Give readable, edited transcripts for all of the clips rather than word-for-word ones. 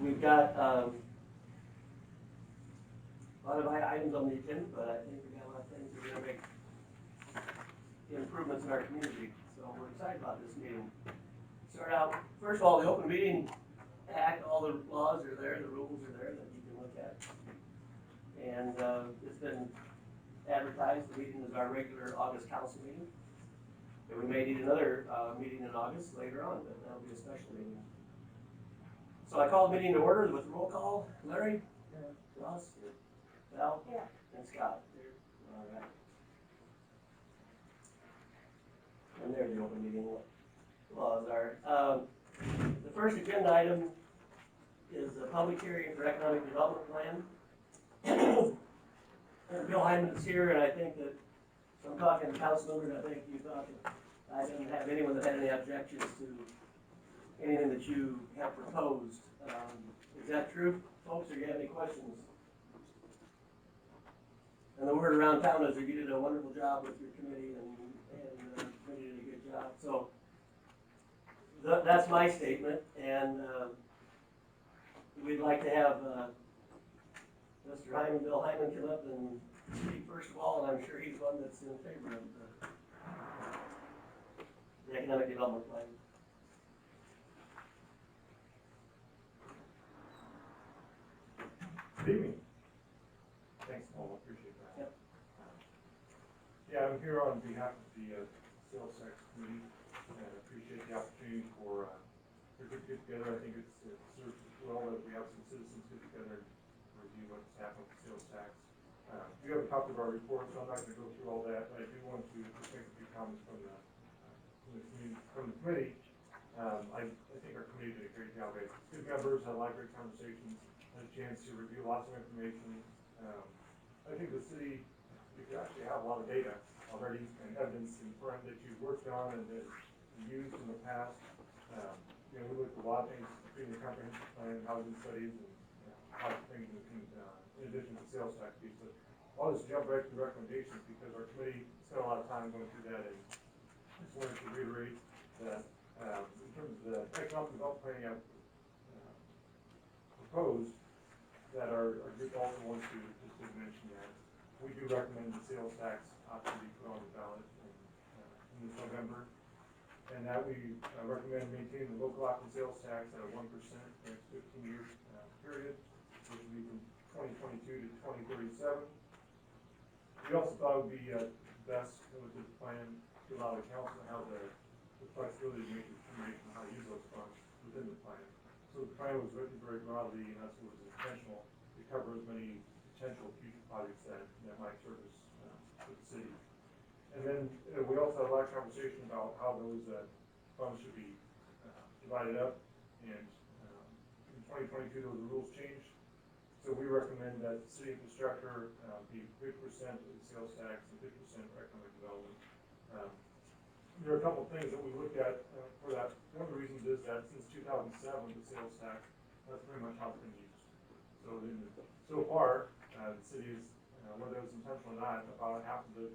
We've got a lot of items on the agenda, but I think we got a lot of things that are going to make improvements in our community. So we're excited about this meeting. Start out, first of all, the Open Meeting Act, all the laws are there, the rules are there that you can look at. And it's been advertised. The meeting is our regular August council meeting. And we may need another meeting in August later on, but that'll be a special meeting. So I call the meeting to order with roll call. Larry? Yeah. Ross? Yeah. Val? Yeah. And Scott? Here. All right. And there the open meeting laws are. The first agenda item is a public hearing for economic development plan. And Bill Hyman is here, and I think that, so I'm talking to council members, I think you thought that I didn't have anyone that had any objections to anything that you have proposed. Is that true, folks, or do you have any questions? And the word around town is that you did a wonderful job with your committee, and you did a good job. So that's my statement, and we'd like to have Mr. Hyman, Bill Hyman, come up and speak first of all, and I'm sure he's one that's in favor of the economic development plan. Good evening. Thanks, Paul. I appreciate that. Yep. Yeah, I'm here on behalf of the sales tax committee, and I appreciate the opportunity for to get together. I think it serves well that we have some citizens get together and review what's happened with sales tax. We have a copy of our report, so I'm not going to go through all that, but I do want to just make a few comments from the committee. I think our committee did a great job. We had good members, had a lot of great conversations, had a chance to review lots of information. I think the city, you could actually have a lot of data already and evidence in front that you've worked on and that you used in the past. We looked at a lot of things, including the comprehensive plan, housing studies, and how things in addition to sales tax piece. But I'll just jump right to the recommendations because our committee spent a lot of time going through that, and I just wanted to reiterate that in terms of the economic development planning I've proposed, that our group also wants to just to mention that we do recommend the sales tax option be put on the ballot in this November, and that we recommend maintaining the local option sales tax at a 1% for the next 15-year period, which will be from 2022 to 2037. We also thought it would be best with this plan to allow the council to have the flexibility to make a determination on how to use those funds within the plan. So the plan was written very broadly, and that's what was intentional to cover as many potential future projects that might service for the city. And then we also had a lot of conversation about how those funds should be divided up. And in 2022, those rules changed. So we recommend that city infrastructure be 50% of the sales tax and 50% for economic development. There are a couple of things that we looked at for that. One of the reasons is that since 2007, the sales tax, that's pretty much how it's been used. So far, the city is, whether it was intentional or not, about half of the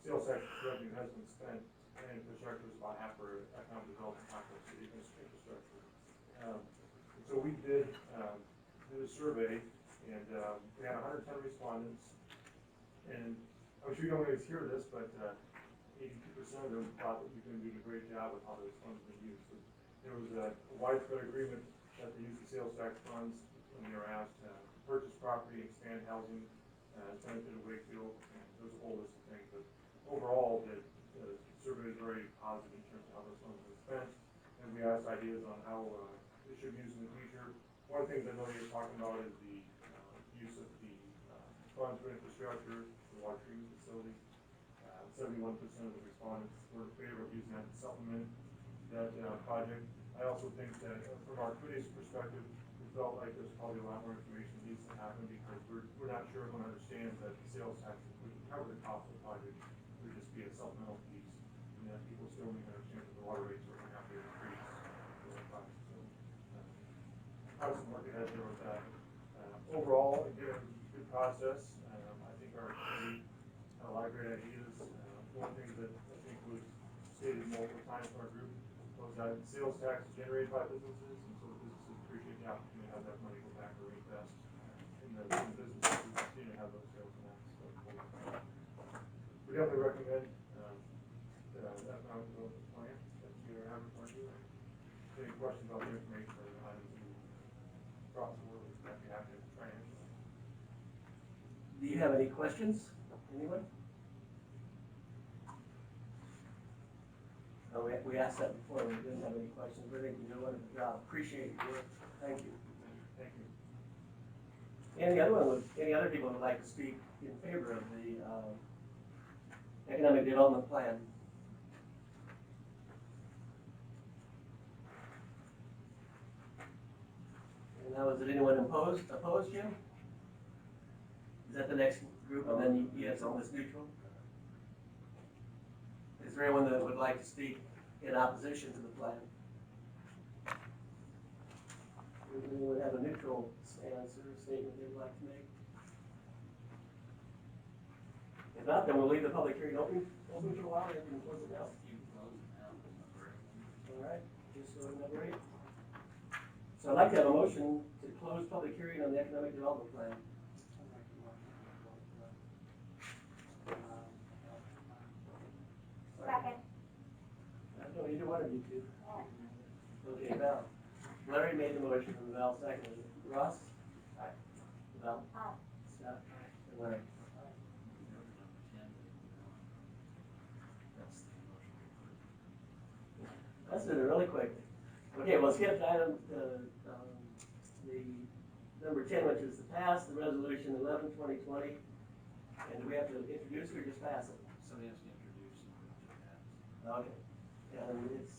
sales tax revenue has been spent, and infrastructure is about half for economic development, half for city infrastructure. So we did a survey, and we had 110 respondents, and I'm sure you don't always hear this, but 82% of them thought that we were doing a great job with how those funds have been used. So there was a widespread agreement that they use the sales tax funds when they were asked to purchase property, expand housing, benefit of Wakefield, and there's a whole list of things. But overall, the survey is very positive in terms of how those funds have been spent, and we asked ideas on how they should be used in the future. One of the things I know you're talking about is the use of the funds for infrastructure, the water treatment facility. 71% of the respondents were in favor of using that to supplement that project. I also think that from our committee's perspective, we felt like there's probably a lot more information that needs to happen because we're not sure everyone understands that the sales tax would cover the cost of the project. It would just be a supplemental piece, and that people still need to understand that the water rates are going to have to increase for the project. So, have some work ahead there with that. Overall, again, it was a good process. I think our committee had a lot of great ideas. One thing that I think was stated multiple times from our group was that sales tax is generated by businesses, and so businesses appreciate the opportunity have that money go back or reinvest in the businesses who continue to have those sales tax. So we definitely recommend, that economic development plan that you have in front of you. Any questions about the information or the items you brought forward, I'd be happy to try and answer them. Do you have any questions? Anyone? Oh, we asked that before, we didn't have any questions, but I think you did a wonderful job, appreciate your work, thank you. Thank you. Any other people would like to speak in favor of the, economic development plan? And now, is it anyone opposed, Jim? Is that the next group, and then you have someone that's neutral? Is there anyone that would like to speak in opposition to the plan? Does anyone have a neutral stance or statement they'd like to make? If not, then we'll leave the public hearing open for a while, and then close it out. All right, just go to number 8. So I'd like to have a motion to close public hearing on the economic development plan. Second. No, either one of you two. Okay, Val. Larry made the motion and Val seconded it. Ross? Aye. Val? Aye. Scott? And Larry? Let's do it really quick. Okay, well, skip to item, the number 10, which is to pass the resolution 11/2020. And do we have to introduce it or just pass it? Somebody has to introduce it. Okay. And it's,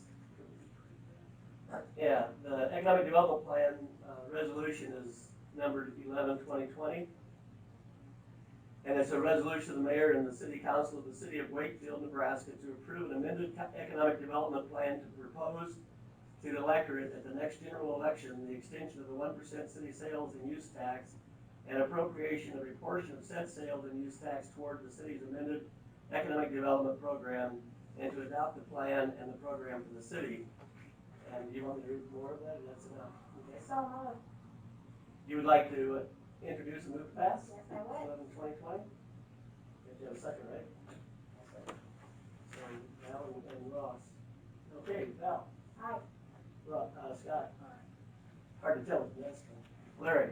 yeah, the economic development plan, resolution is numbered 11/2020. And it's a resolution of the mayor and the city council of the city of Wakefield, Nebraska, to approve an amended economic development plan to propose to the electorate at the next general election the extension of the 1% city sales and use tax and appropriation of a portion of said sales and use tax toward the city's amended economic development program, and to adopt the plan and the program for the city. And do you want me to read more of that, or that's enough? Okay. So moved. You would like to introduce and move to pass? Yes, I would. 11/2020? If you have a second, right? So Val and Ross. Okay, Val. Aye. Scott. Hard to tell with the next one. Larry.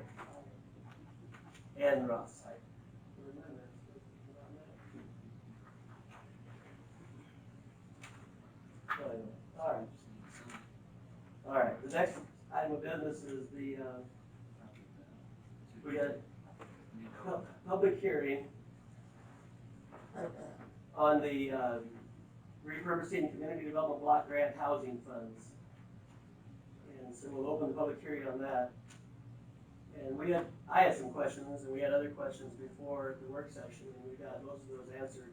And Ross. All right, the next item of business is the, we got public hearing on the repurposing community development block grant housing funds. And so we'll open the public hearing on that. And I had some questions, and we had other questions before the work session, and we got most of those answered.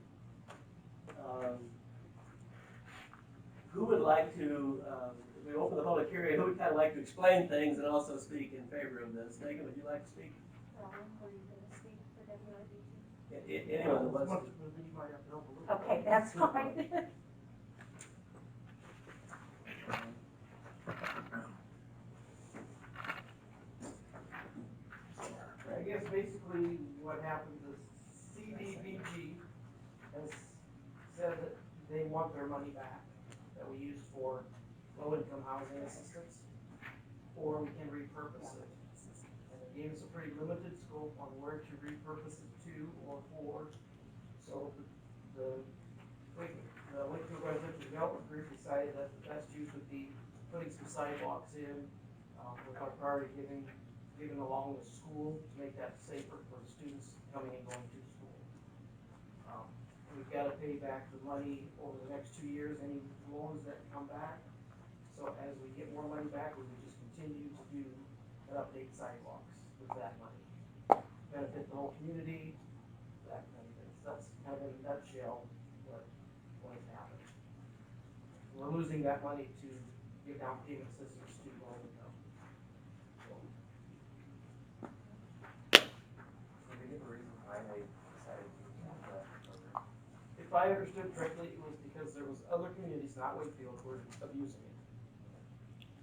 Who would like to, if we open the public hearing, who would kind of like to explain things and also speak in favor of this? Megan, would you like to speak? Robin, were you going to speak for WRDT? Anyone that wants to. Okay, that's fine. I guess basically what happens is CDBG has said that they want their money back that we use for low-income housing assistance, or we can repurpose it. And it gave us a pretty limited scope on where to repurpose it to or for. So the Wakefield Residential Development Group decided that the best use would be putting some sidewalks in, with our priority given along with school to make that safer for the students coming and going to school. We've got to pay back the money over the next 2 years, any loans that come back. So as we get more money back, we would just continue to do and update sidewalks with that money. Benefit the whole community, that kind of thing. So that's kind of in a nutshell what has happened. We're losing that money to give down payment assistance to low income. If I understood correctly, it was because there was other communities, not Wakefield, who were abusing it.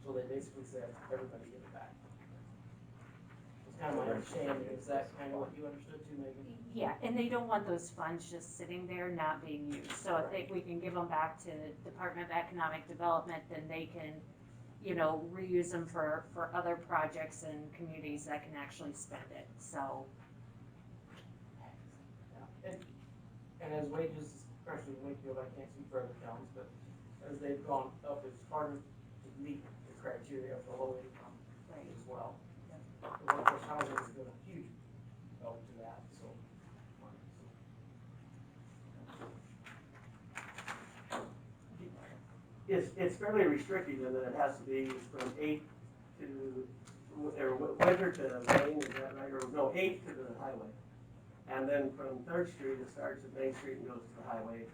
So they basically said, everybody give it back. kind of my understanding, is that kind of what you understood too, Megan? Yeah, and they don't want those funds just sitting there not being used, so if they, we can give them back to Department of Economic Development, then they can, you know, reuse them for other projects and communities that can actually spend it, so. And as wages, especially in Wakefield, I can't speak for other towns, but as they've gone up, it's harder to meet the criteria for low income as well. The workforce housing has been a huge help to that, so. It's fairly restrictive in that it has to be from 8 to, or Winter to Main, is that right? Or no, 8 to the highway. And then from Third Street, it starts at Main Street and goes to the highway.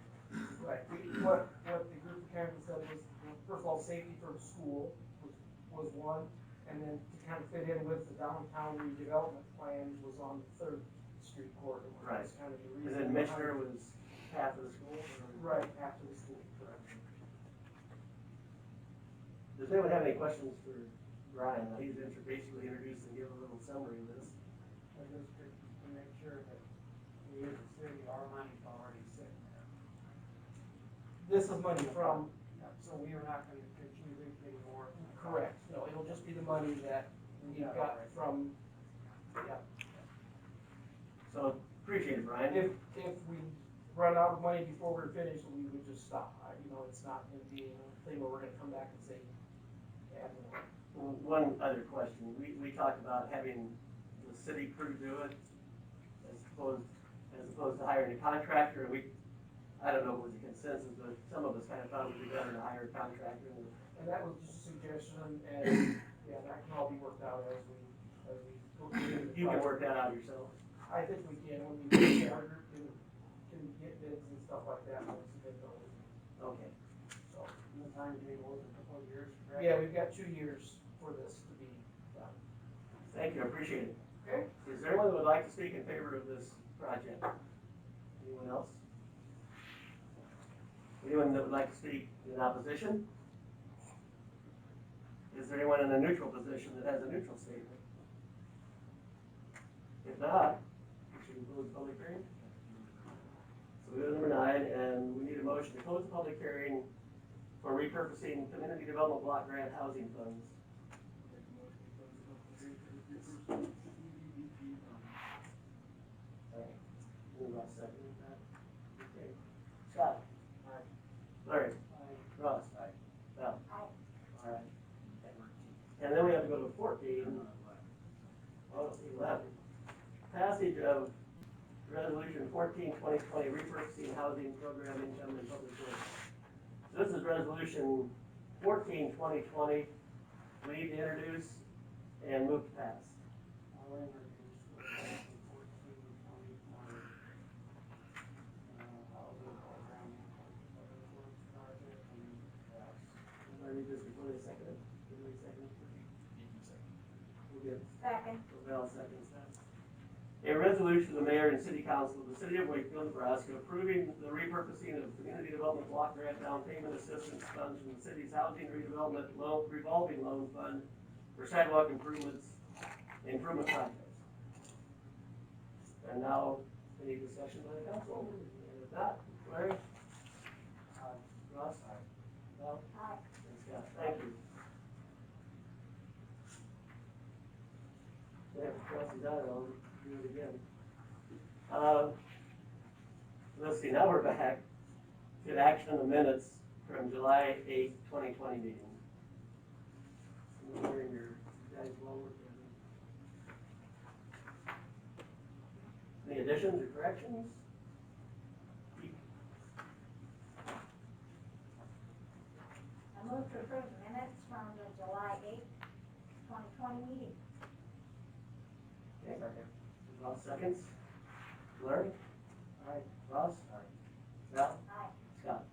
Right, what the group of Karen said was, first of all, safety for the school was one, and then to kind of fit in with the downtown redevelopment plans was on the Third Street corridor. Right. That's kind of the And reason. then behind Michener it. was half of the school? Or- Right, after the school, correct. Does anyone have any questions for Brian? He's basically introduced and give a little summary of this. I just to make sure that we as a city, our money's already sitting there. This is money from, So we are not gonna contribute any more. correct, no, it'll just be the money that we got from, yeah. So appreciate it, Brian. If we run out of money before we're finished, we would just stop. You know, it's not gonna be a thing where we're gonna come back and say, add more. One other question. We talked about having the city crew do it as opposed to hiring a contractor. I don't know if it was a consensus, but some of us kind of thought it would be better to hire a contractor. And that was just a suggestion, and, yeah, that can all be worked out as we go through the You can work project. that out yourself. I think we can, when we, our group can get bids and stuff like that, once we get those, Okay. so. And the timetable is a couple of years, correct? Yeah, we've got 2 years for this to be done. Thank you, I appreciate it. Okay? Is there anyone that would like to speak in favor of this project? Anyone else? Anyone that would like to speak in opposition? Is there anyone in a neutral position that has a neutral statement? If not, we should close the public hearing. So we go to number 9, and we need a motion to close the public hearing for repurposing community development block grant housing funds. Move on second with that. Okay. Scott? Aye. Larry? Ross? Val? All right. And then we have to go to 14. Oh, 11. Passage of resolution 14, 2020, repurposing housing program income and public works. So this is resolution 14, 2020. We need to introduce and move to pass. I'll introduce resolution 14, 2020. Housing program, public works project, and that's. I need this before they second it. Anybody second it? We'll get Second. Val seconds that. A resolution of the mayor and city council of the city of Wakefield, Nebraska, approving the repurposing of community development block grant down payment assistance funds from the city's housing redevelopment loan, revolving loan fund for sidewalk improvement projects. And now, any discussion by the council? And if not, Larry? Ross? Val? Aye. And Scott, thank you. Yeah, Chelsea's out, I'll do it again. Let's see, now we're back to the action of the minutes from July 8th, 2020 meeting. I'm hearing your guys well work. Any additions or corrections? I move to approve minutes from the July 8th, 2020 meeting. Okay. Ross seconds. Larry? Aye. Ross? Aye. Val? Aye. Scott?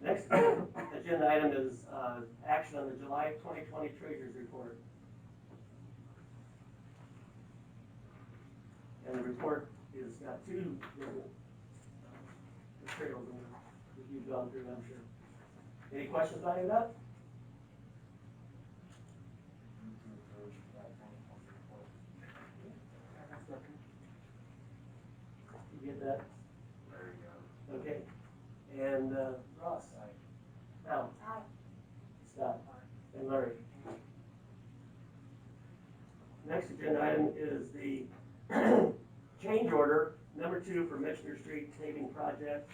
Next agenda item is action on the July 2020 Treasurer's Report. And the report is got 2 different materials in it that you've gone through, I'm sure. Any questions about any of that? Next agenda item is the change order number 2 for Michener Street paving project.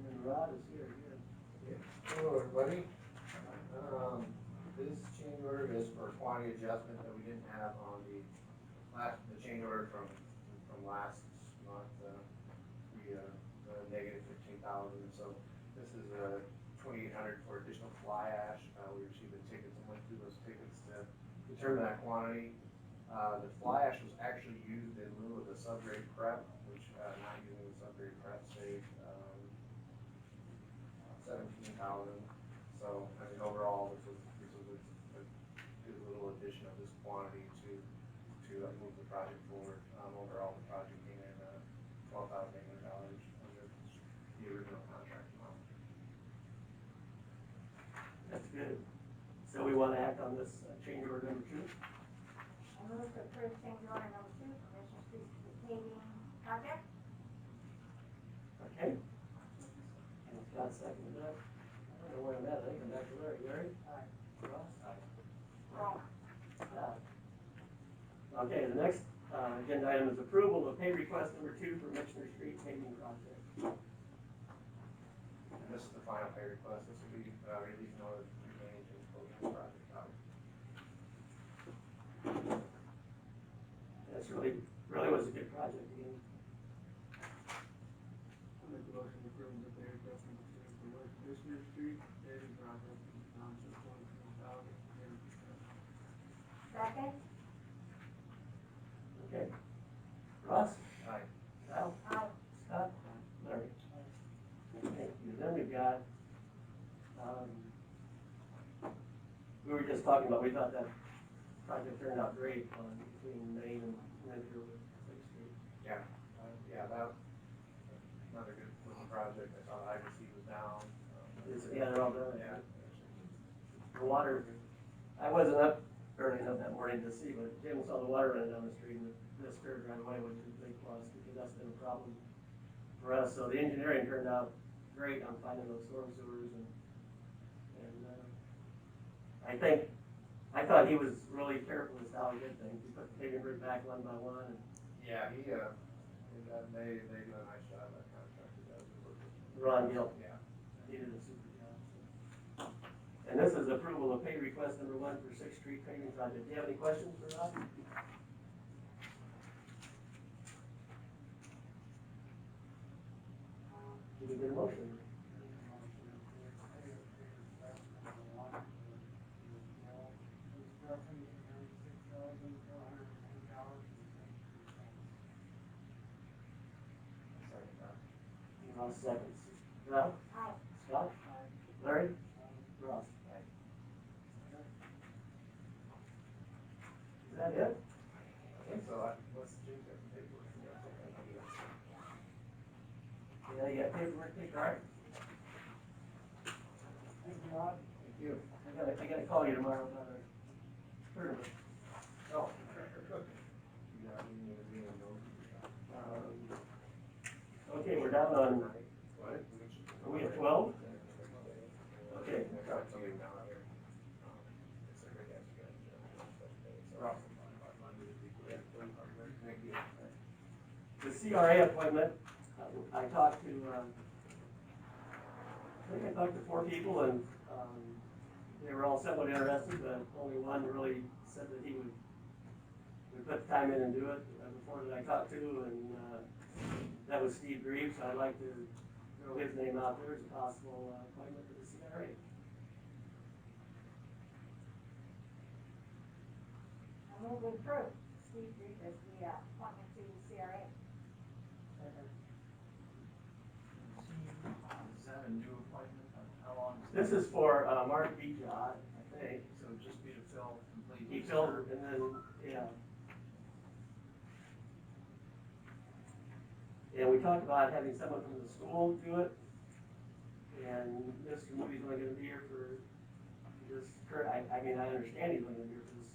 And Rod is here again. Hello, everybody. This change order is for quantity adjustment that we didn't have on the change order from last month. We, negative 15,000, so this is, 2,800 for additional fly ash. We received the tickets and went through those tickets to determine that quantity. The fly ash was actually used in lieu of the subgrade prep, which, not using the subgrade prep saved, 17,000. So, I mean, overall, this was a good little addition of this quantity to move the project forward. Overall, the project came in, $12,800 under the original contract amount. That's good. So we want to act on this change order number 2. I move to approve change order number 2 for Mission Street paving project. Okay. And Scott seconded that. I don't know where I'm at. I think I'm back to Larry. Larry? Aye. Ross? Wrong. Okay, the next agenda item is approval of pay request number 2 for Michener Street paving project. And this is the final pay request. This will be, released in order to manage and closing the project out. That's really was a good project again. I'll make a motion to approve the pay request number 2 for West Michigan Street paving project in the township 23,000. Second. Okay. Ross? Aye. Kyle? Aye. Scott? Larry? Thank you. Then we've got, we were just talking about, we thought that project turned out great on between Main and Wakefield and Sixth Street. Yeah, that, another good looking project. I saw the IBC was down. Yeah, they're all done. Yeah. The water, I wasn't up early enough that morning to see, but Jim saw the water running down the street and this turned right away, which is a big plus because that's been a problem for us. So the engineering turned out great on finding those storm sewers and I thought he was really careful as to how he did things. He put the paving rig back one by one and Yeah, they do a nice job, that contractor does. Ron Gill. Yeah. he did a super job. So. And this is approval of pay request number 1 for Sixth Street paving project. Do you have any questions for Rob? Did we get a motion? Ross seconds. Val? Aye. Scott? Larry? Ross? Is that it? I think so. Let's change that paperwork. Yeah, you got paperwork, take, all right? Thank you, Rod. Thank you. I gotta call you tomorrow about a tournament. Oh. Yeah, we need to be in those. Okay, we're down on, What? are we at 12? Okay. Thank you. The CRA appointment, I talked to, I think I talked to 4 people and, they were all somewhat interested, but only one really said that he would put the time in and do it. Before that I talked to, and, that was Steve Greaves, so I'd like to throw his name out there as a possible appointment to the CRA. I move we approve Steve Reed as the appointment to the CRA. Is that a new appointment? How long is This is for Mark Bijot, I think. So it'd just be to fill complete. He filled, and then, yeah. And we talked about having someone from the school do it. And Mr. Moody's only gonna be here for this current, I mean, I understand he's only gonna be here for this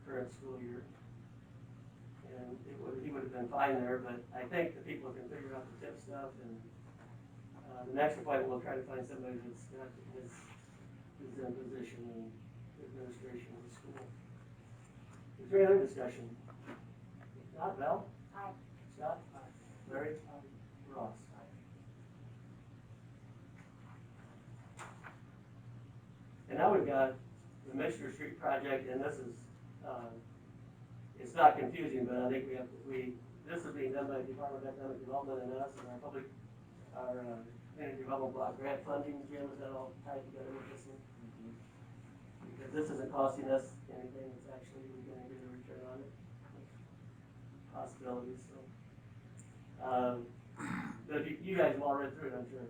current school year. And he would have been fine there, but I think the people can figure out the tip stuff and, the next appointment, we'll try to find somebody that's got his is in position in administration of the school. Is there any other discussion? If not, Val? Aye. Scott? Larry? Ross? And now we've got the Missioner Street project, and this is, it's not confusing, but I think this is being done by the Department of Economic Development and us, and our community development block grant funding. Jim, is that all tied together with this one? Because this isn't costing us anything, it's actually, we're gonna get a return on it. Possibilities, so. But you guys have all read through it, I'm sure.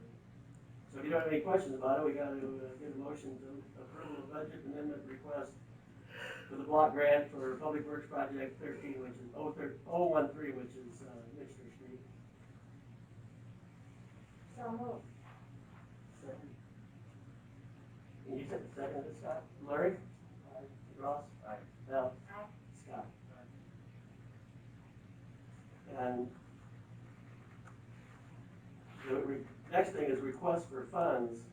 So if you don't have any questions about it, we gotta get a motion to approve the budget amendment request for the block grant for Public Works Project 13, which is 013, which is Missioner Street. So moved. Second. And you said the second, Scott? Larry? Aye. Ross? Aye. Val? Aye. Scott? And the next thing is request for funds.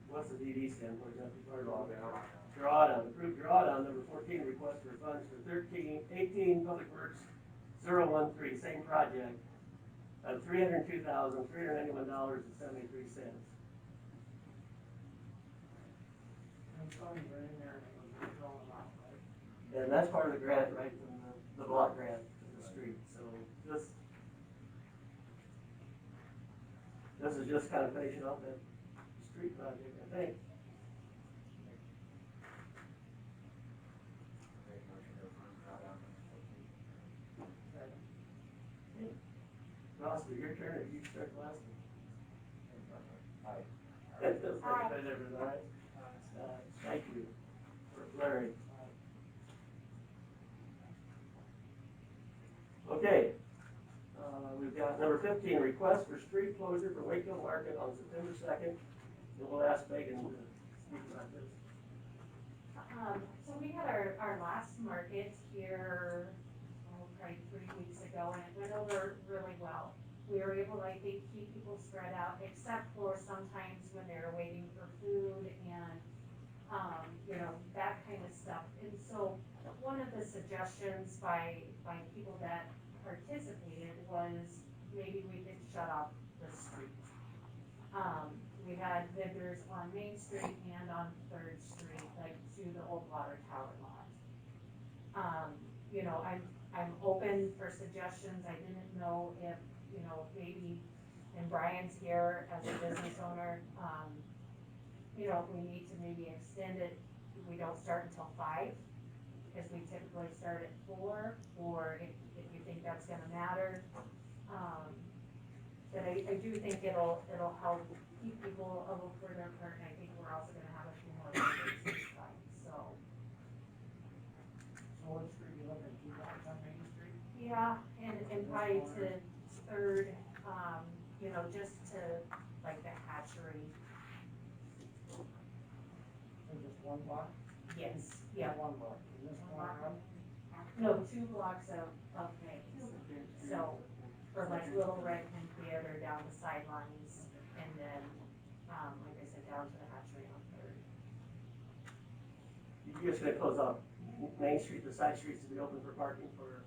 What's the DD stand for? Is that the part of it? Drawdown, approved drawdown, number 14, request for funds for 18 Public Works 013, same project, of $302,391.73. And funds are in there, and it was withdrawn out, right? And that's part of the grant, right, from the block grant for the street, so this is just kind of finishing up that street project, I think. Make motion to approve drawdown number 14. Ross, is it your turn, or you start the last one? Aye. That's like Aye. that, everything, all right? Thank you. Larry? Okay. We've got number 15, request for street closure for Wakefield Market on September 2nd. And we'll ask Megan to speak about this. So we had our last market here, probably 3 weeks ago, and it went over really well. We were able to, I think, keep people spread out, except for sometimes when they're waiting for food and, that kind of stuff. And so one of the suggestions by people that participated was maybe we could shut off the street. We had vendors on Main Street and on 3rd Street, like to the old water tower lot. I'm open for suggestions. I didn't know if, maybe, and Brian's here as a business owner, if we need to maybe extend it, we don't start until 5, because we typically start at 4, or if you think that's gonna matter. But I do think it'll help keep people a little further apart, and I think we're also gonna have a few more vendors this time, so. So what street you looking at, 2 blocks on Main Street? Yeah, and probably to 3rd, just to, like, the hatchery. So just 1 block? Yes, yeah, 1 block, and this One one block. up? no, 2 blocks of Main. So, for like Little Red and Theater down the sidelines, and then, like I said, down to the hatchery on 3rd. You're just gonna close off Main Street, the side streets to be open for parking for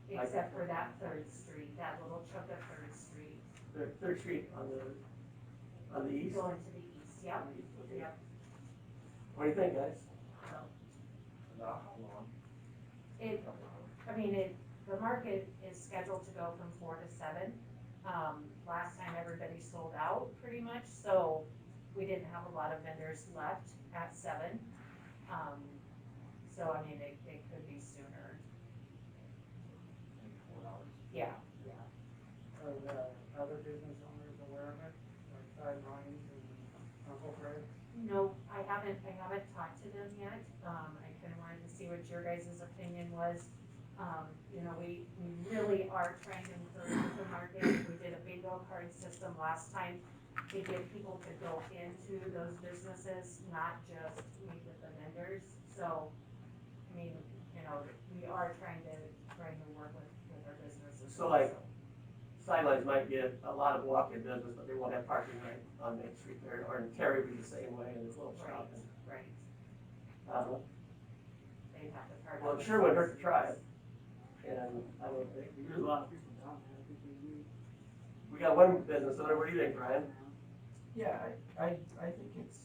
Except for that 3rd Street, that little chunk of 3rd Street, 3rd Street on the east? going to the east, yep, On the east, okay. yep. What do you think, guys? So, Not how long? the market is scheduled to go from 4 to 7. Last time everybody sold out pretty much, so we didn't have a lot of vendors left at 7. So, it could be sooner. Maybe 4 hours. Yeah. Are the other business owners aware of it, like Sidelines and Uncle Fred? No, I haven't talked to them yet. I kinda wanted to see what your guys' opinion was. We really are trying to encourage the market. We did a bingo card system last time to get people to go into those businesses, not just meet with the vendors. So, we are trying to work with our businesses. So like sidelines might get a lot of walk-in business, but they won't have parking right on Main Street there, or in Terry would be the same way, and it's a little shopping. Right, they have to part. Well, it sure would hurt to try it, and I don't think, There's a lot of people down there, I think we got one business owner, what do you think, Brian? Yeah, I think it's,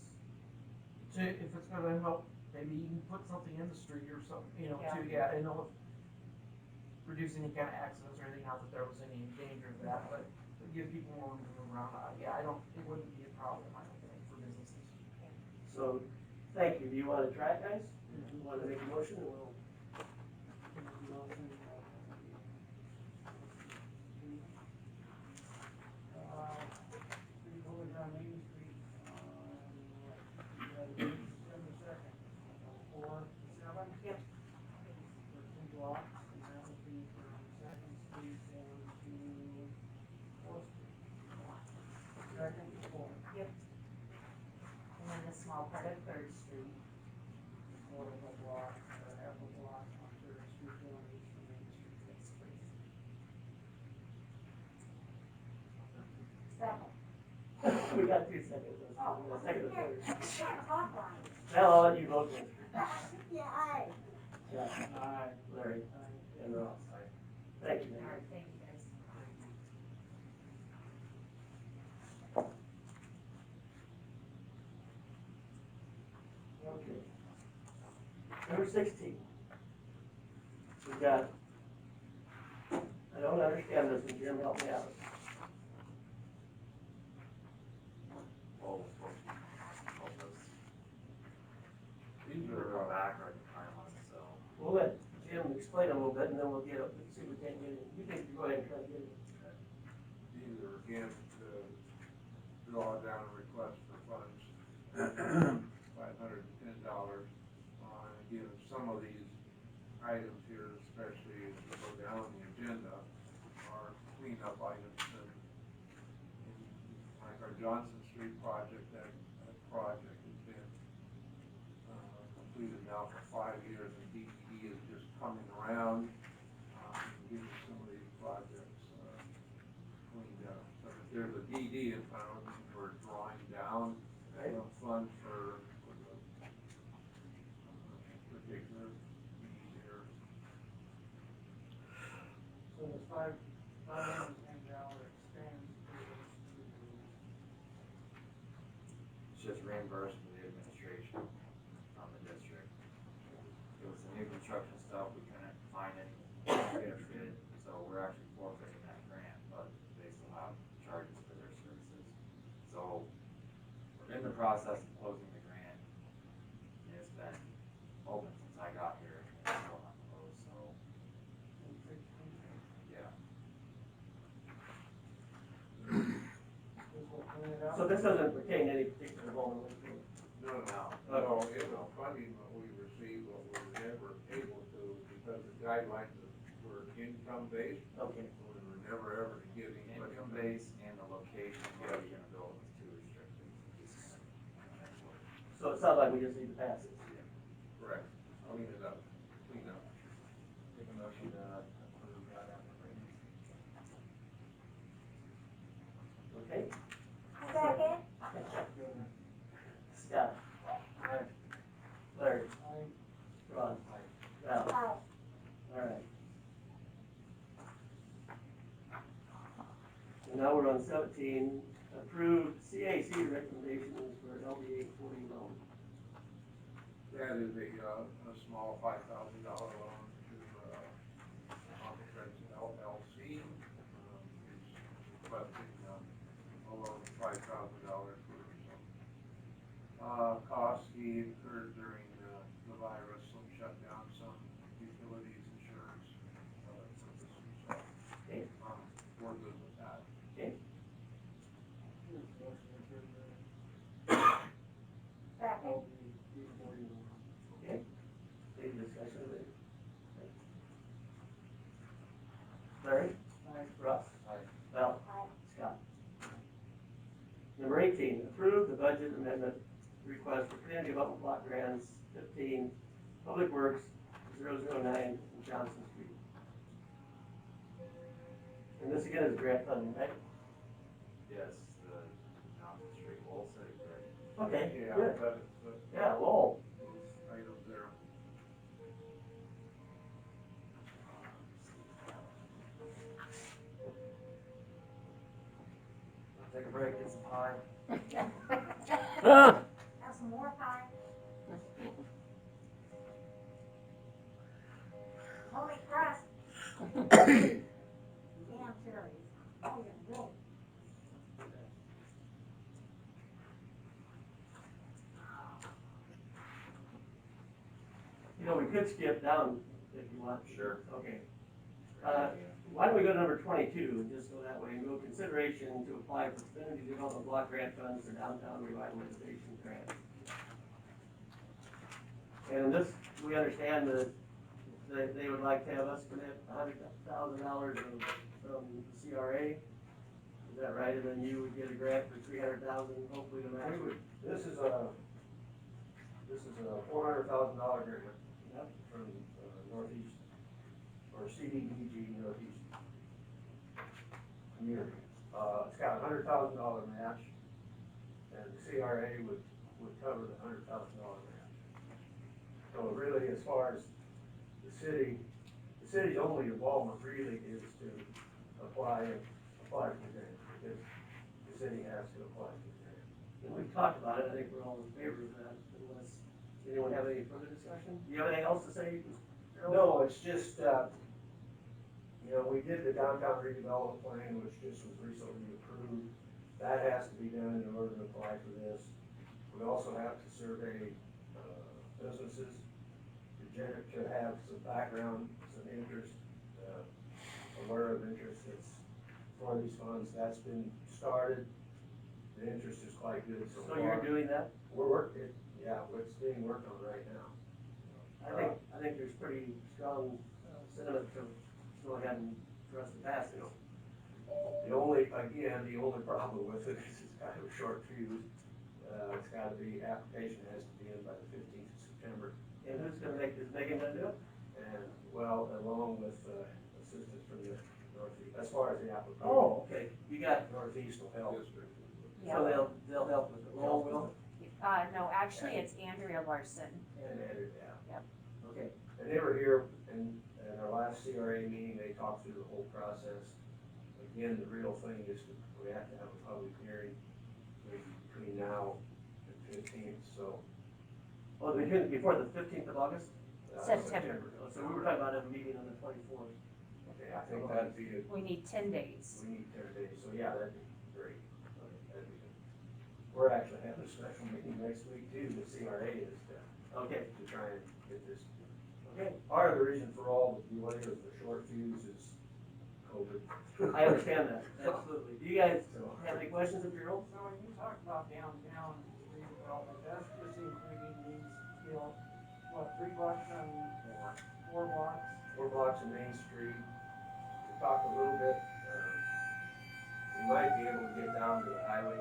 if it's gonna help, maybe you can put something in the street or something, you know, to, I know, reduce any kind of accidents or anything, not that there was any danger of that, but to give people more room to move around, it wouldn't be a problem, I don't think, for businesses. So, thank you, do you wanna try it, guys? You wanna make a motion, and we'll, Three buildings on Main Street, December second, 4 to 7. Yep. For 2 blocks, and that would be for Second Street and to Fourth Street. Second to Fourth. And then the small part of Third Street. Quarter of a block, or half a block on Third Street, going east from Main Street. Yes, please. Second. we got 2 seconds, let's Oh, do the second and third. yeah, clock line. Now I'll let you vote, Mr. Yeah, aye. Yeah, Aye. Larry, Aye. and Ross. Thank you, All Larry. right, thank you guys. Okay. Number 16. We got, I don't understand this, and Jim, help me out. These are back right in timeline, so. We'll let Jim explain a little bit, and then we'll get it, see if we can get it. You can go ahead and try to get it. These are again to draw down a request for funds, $510. Again, some of these items here, especially as we go down the agenda, are cleanup items. And like our Johnson Street project, that project has been completed now for 5 years, and DPD is just coming around, getting some of these projects cleaned up. So if there's a DD in front of them, we're drawing down some funds for the particular need here. So the $510 extends to It's just reimbursed for the administration from the district. It was the new construction stuff, we couldn't find any, get a bid, so we're actually forfeiting that grant, but they still have charges for their services. So, we're in the process of closing the grant. It's been open since I got here, and it's still not closed, so, yeah. this will clean it up. So this doesn't pertain to any particular home in Wakefield. No, it was funding what we received, what we were never able to, because the guidelines were income-based, Okay. so we were never ever to give anybody. Income base and the location where you're gonna build was too restricted. So it sounds like we just need to pass it. Correct, clean it up, clean up. Make a motion to approve that application. Okay? Second. Scott? Larry? Ron? Val? Aye. All right. So now we're on 17, approved CAC recommendations for LDA 40 loan. That is a small $5,000 loan to, Conference LLC. It's requesting, a loan of $5,000 for some, costs he incurred during, the virus, some shutdown, some utilities, insurance, other purposes, so, Okay. we're good with that. Okay? Second. Okay? Any discussion of it? Larry? Russ? Val? Aye. Scott? Number 18, approve the budget amendment request for community development block grants 15, Public Works 009 in Johnson Street. And this again is grant funding, right? Yes, the Mountain Street Wall City, correct? Okay, Yeah, good. but Yeah, Lowell. those items there. Take a break, get some pie. Have some more pie? Holy crust. Damn cherries. Oh, you're good. You know, we could skip down if you want. Sure. Okay. Why don't we go to number 22 and just go that way and go consideration to apply for community development block grant funds for downtown revitalization grant. And this, we understand that they would like to have us commit $100,000 from the CRA. Is that right? And then you would get a grant for $300,000, hopefully to match it. This is a $400,000 grant Yep. from Northeast, or CDBG Northeast Community. It's got a $100,000 match, and the CRA would cover the $100,000 match. So really, as far as the city's only involvement really is to apply for the grant, because the city has to apply for the grant. And we've talked about it, I think we're all in favor of that, unless anyone have any further discussion? Do you have anything else to say, Harold? No, it's just, we did the downtown redevelopment plan, which just was recently approved. That has to be done in order to apply for this. We also have to survey, businesses to have some background, some interest, aware of interest that's for these funds. That's been started. The interest is quite good so far. So you're doing that? We're working, yeah, it's being worked on right now. I think there's pretty strong sentiment to go ahead and for us to pass it. The only problem with it is it's kind of a short fuse. It's gotta be, application has to be in by the 15th of September. And who's gonna make this, Megan gonna do it? And, well, along with, assistance from the Northeast, as far as the application. Oh, okay, you got, Northeast will help. so they'll help with it, Lowell will? No, actually, it's Andrea Larson. And, yeah. Okay, And they were here in our last CRA meeting, they talked through the whole process. Again, the real thing is that we have to have a public hearing between now and 15th, so. well, before the 15th of August? September. So we were talking about a meeting on the 24th. Okay, I think that'd be, We need 10 days. we need 10 days, so yeah, that'd be great. That'd be good. We're actually having a special meeting next week too, the CRA is Okay, to try and get this. okay, Part of the reason for all the delay of the short fuse is COVID. I understand that, absolutely. Do you guys have any questions of Gerald? So when you talk about downtown redevelopment, that's just including these, what, 3 blocks on, 4 blocks? 4 blocks of Main Street. We talked a little bit, we might be able to get down to the highway.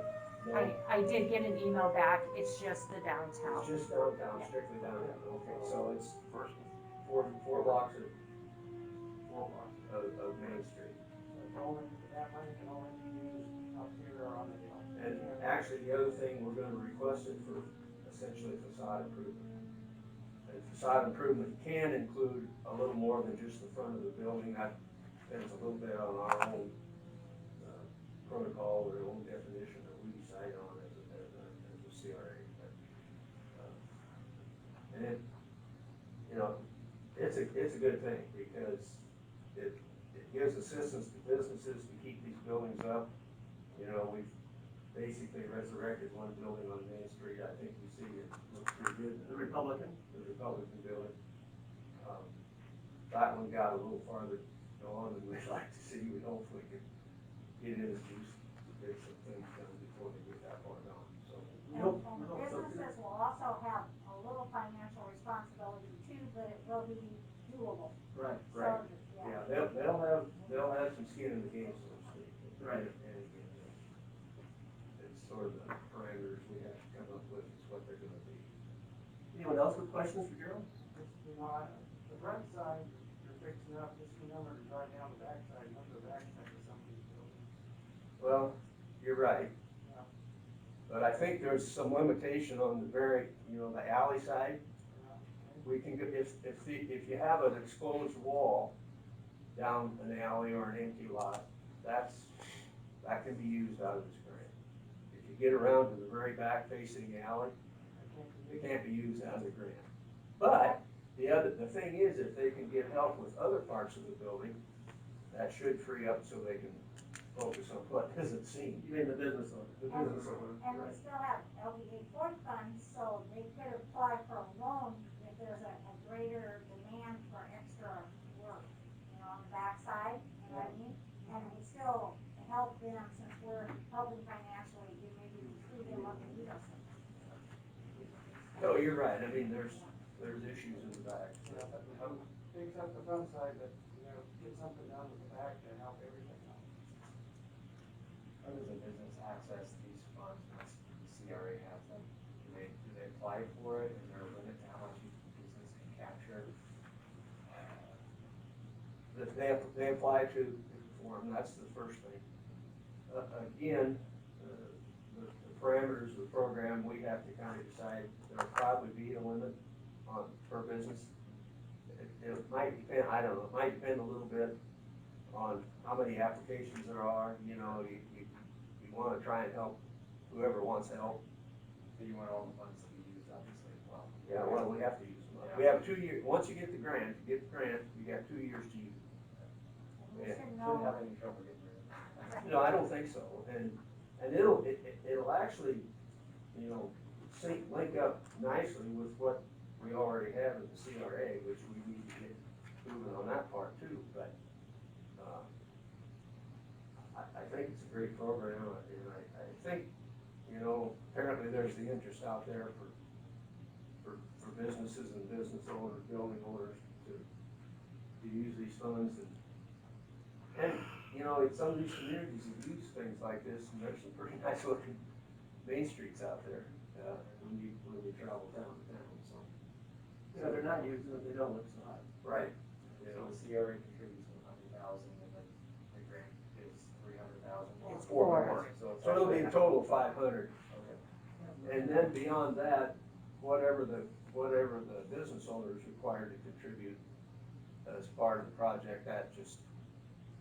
No, I did get an email back, it's just the downtown. it's just downtown, strictly downtown, okay, so it's first, four blocks of Main Street. That money can only be used up here or on the hill. And actually, the other thing, we're gonna request it for essentially facade improvement. And facade improvement can include a little more than just the front of the building, that depends a little bit on our own protocol or own definition that we decide on as a CRA. But, and it's a good thing, because it gives assistance to businesses to keep these buildings up. We've basically resurrected one building on Main Street, I think you see it looks pretty good. The Republican? The Republican building. That one got a little farther on than we'd like to see. We hopefully could get in the juice to get some things done before they get that far gone, so. Nope. And businesses will also have a little financial responsibility too, but it will be doable. Right. Right. So, Yeah, they'll have some skin in the game, so to speak. Right. And again, it's sort of the parameters we have to come up with is what they're gonna be. Anyone else with questions for Gerald? The front side, you're fixing up, just remember to drive down the back side, not the back side of some Well, you're right. But I think there's some limitation on the very, the alley side. We can, if you have an exposed wall down an alley or an empty lot, that can be used out of this grant. If you get around to the very back facing alley, it can't be used out of the grant. But the thing is, if they can get help with other parts of the building, that should free up so they can focus on what isn't seen. You mean the business owner? The business owner. And we still have LBA Ford funds, so they could apply for a loan if there's a greater demand for extra work, on the backside, you know what I mean? And we still help them since we're helping financially, you maybe free them up and do those things. No, you're right. I mean, there's issues in the back. Takes up the front side, but, get something down to the back to help everything out. How does a business access these funds once the CRA has them? Do they apply for it? Is there a limit to how much each business can capture? They apply to the form, that's the first thing. Again, the parameters of the program, we have to kind of decide, there'll probably be a limit per business. It might depend, I don't know, it might depend a little bit on how many applications there are, you wanna try and help whoever wants help. So you want all the funds to be used, obviously, as well. Yeah, well, we have to use them. We have 2 years, once you get the grant, you got 2 years to use it. And we Yeah. should Shouldn't know, have any trouble getting rid of it. No, I don't think so, and it'll actually, link up nicely with what we already have in the CRA, which we need to get moving on that part too, but, I think it's a great program, and I think, apparently there's the interest out there for businesses and business owners, building owners to use these funds, and in some of these communities have used things like this, and there's some pretty nice looking main streets out there, when you travel down to town, so. Yeah, they're not using it, they don't look so hot. Right. So the CRA contributes 100,000 and then the grant is 300,000. It's 400. So So it'll be a total of 500, Okay. and then beyond that, whatever the business owner is required to contribute as part of the project, that just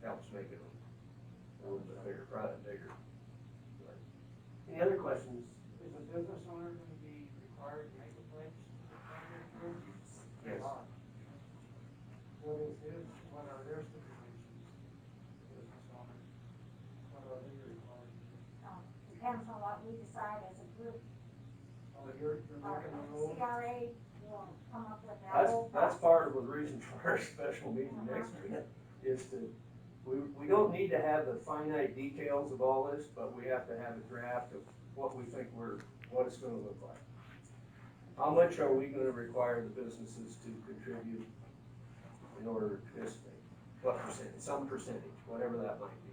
helps make it a little bit bigger. Any other questions? Is a business owner gonna be required to make a pledge? Yes. What are their stipulations? Business owner, what are they required to do? depends on what we decide as a group. Oh, you're Our making the rules? CRA will come up with that whole That's process. part of the reason for our special meeting next week, is we don't need to have the finite details of all this, but we have to have a draft of what we think what it's gonna look like. How much are we gonna require the businesses to contribute in order to participate? What percentage, some percentage, whatever that might be.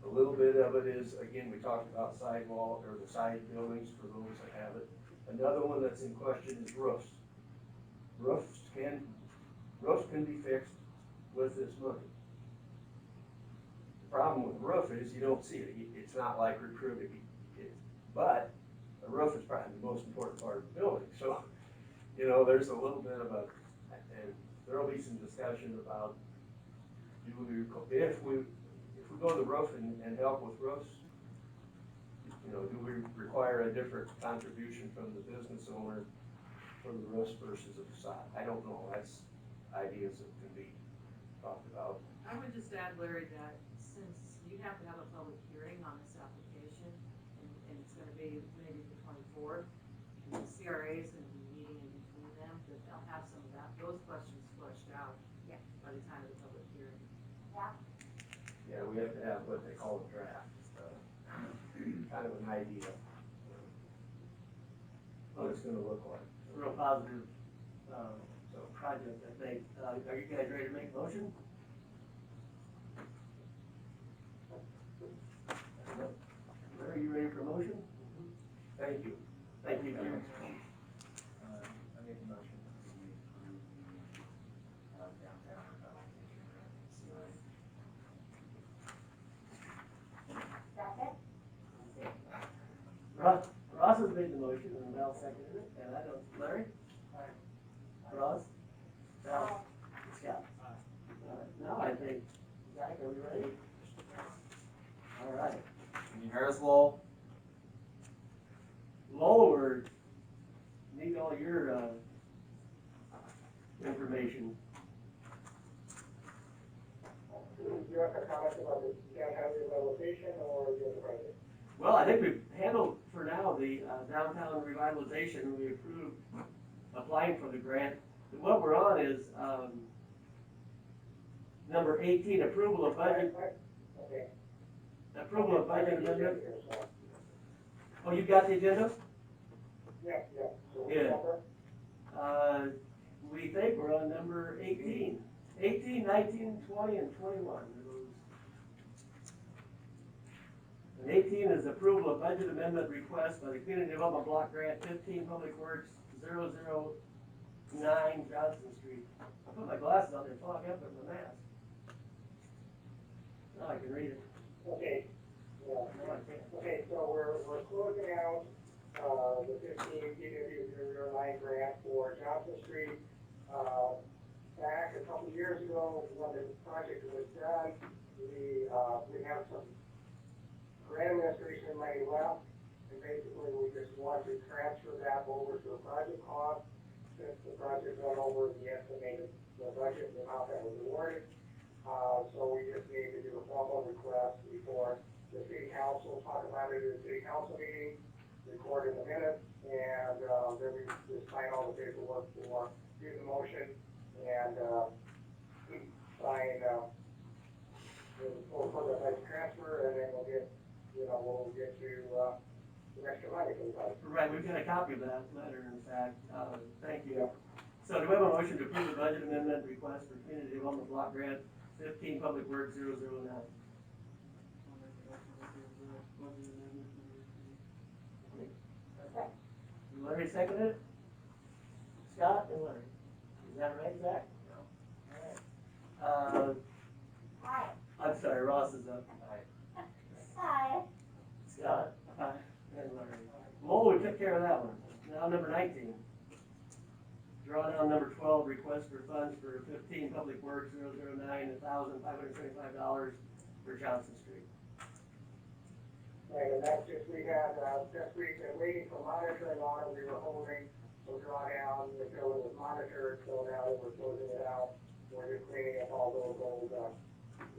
A little bit of it is, again, we talked about sidewall, or the side buildings for those that have it. Another one that's in question is roofs. Roofs can be fixed with this money. The problem with roof is you don't see it, it's not like recruiting, but a roof is probably the most important part of the building, so, there's a little bit of and there'll be some discussion about, if we go the roof and help with roofs, do we require a different contribution from the business owner for the roofs versus the facade? I don't know, that's ideas that can be talked about. I would just add, Larry, that since you have to have a public hearing on this application, and it's gonna be maybe the 24th, and the CRA is gonna be meeting in between them, that they'll have some of those questions fleshed out by the time of the public hearing. Yeah, Yeah, we have to have what they call a draft, kind of an idea of what it's gonna look like. A real positive, project, I think. Are you guys ready to make a motion? Are you ready for a motion? Thank you. Thank you, Jim. I make a motion that we approve the downtown revitalization grant, CRA. Ross has made the motion and Val seconded it, and I don't, Larry? Ross? Val? Scott? All right, now I think, Zach, are we ready? All right. Can you hear us, Lowell? Lowell, we're, need all your, information. Do you have a comment about the downtown revitalization or the other project? Well, I think we've handled for now the downtown revitalization. We approved applying for the grant. And what we're on is, number 18, approval of budget. Okay. Approval of budget amendment. Oh, you got the agenda? Yeah. So Yeah. number? We think we're on number 18. 18, 19, 20, and 21. And 18 is approval of budget amendment request by the Community Development Block Grant 15 Public Works 009 Johnson Street. I put my glasses on, they fog up with my mask. Now I can read it. Okay. Yeah. Now I can't. Okay, so we're closing out, the 15 DW009 grant for Johnson Street. Back a couple years ago, when the project was done, we have some grant administration money left, and basically we just want to transfer that over to the project cost, since the project went over the estimated, the budget, the amount that was awarded. So we just need to do a formal request before the city council, talk about it at the city council meeting, record in the minutes, and, then we just sign all the paperwork for, do the motion, and, sign, for the budget transfer, and then we'll get you, the extra money for the budget. Right, we've got a copy of that letter, in fact. Thank you. So do we have a motion to approve the budget amendment request for Community Development Block Grant 15 Public Works 009? Larry seconded it? Scott and Larry. Is that right, Zach? No. All right. Hi. I'm sorry, Ross is up. Hi. Scott? Aye. And Larry. Lowell, we took care of that one. Now number 19. Drawdown number 12, request for funds for 15 Public Works 009, $1,575 for Johnson Street. Right, and that's just, we had, this week, been waiting for monitoring on it, we were holding, so drawdown, until it was monitored, so now that we're closing it out, we're just cleaning up all those old,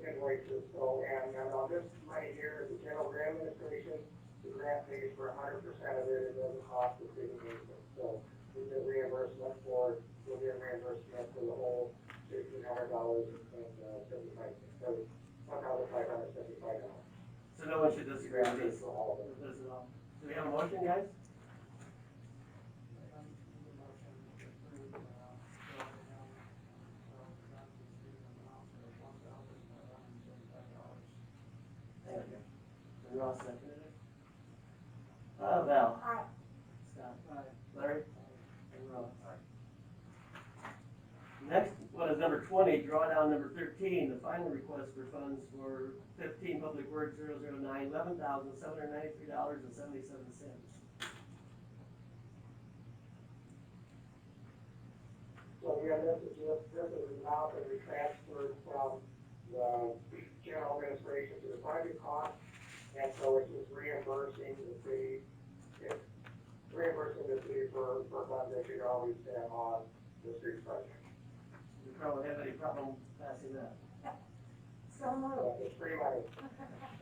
invoices, so, and on this money here is the general grant administration, the grant pays for 100% of it, it doesn't cost the city anything, so we get reimbursement for, we'll get reimbursement for the whole $1,600 and, 75 cents, $1,575. So no one should disagree with this. For all of it. This is all. Do we have a motion, guys? Thank you. And Ross seconded it. Val? Hi. Scott? Larry? And Ross? Next one is number 20, drawdown number 13, the final request for funds for 15 Public Works 009, $11,793.77. So again, this is the amount that we transferred from the general administration to the project cost, and so it's just reimbursing the city, for funds that should always spend on the street project. You probably have any problem passing that? So moved. So it's free money.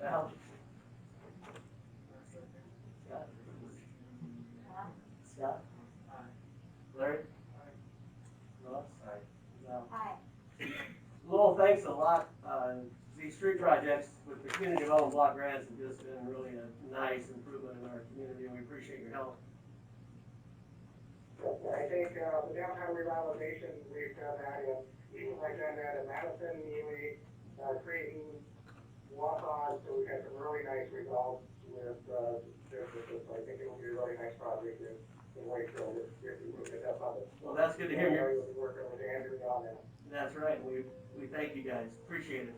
Val? Scott? Scott? Larry? Ross? Val? Hi. Lowell, thanks a lot. These street projects with the Community Development Block grants have just been really a nice improvement in our community, and we appreciate your help. I think, the downtown revitalization, we've done that I've done that in Madison, Ely, Creighton, Waukon, so we've had some really nice results with, this. I think it will be a really nice project in Wakefield, if we move it up on it. Well, that's good to hear. We'll be working with Andrew on that. That's right. We thank you guys. Appreciate it.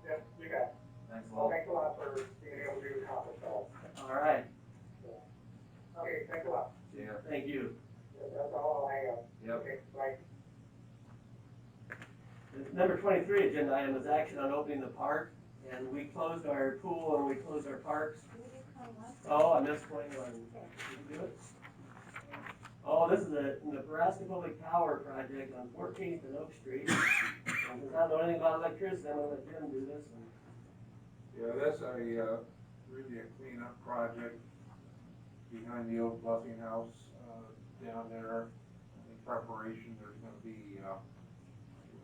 Yep, you got it. Thanks, Well, Lowell. thanks a lot for being able to do the conference call. All right. thank you. That's all I have. Yep. Okay, right. The number 23 agenda item is action on opening the park, and we closed our pool and we closed our parks. Oh, I missed 21. Did you do it? Oh, this is the Nebraska Public Power Project on 14th and Oak Street. And since I don't know anything about electricity, I'm gonna let Jim do this one. Yeah, that's really a cleanup project behind the old bluffing house, down there. In preparation, there's gonna be,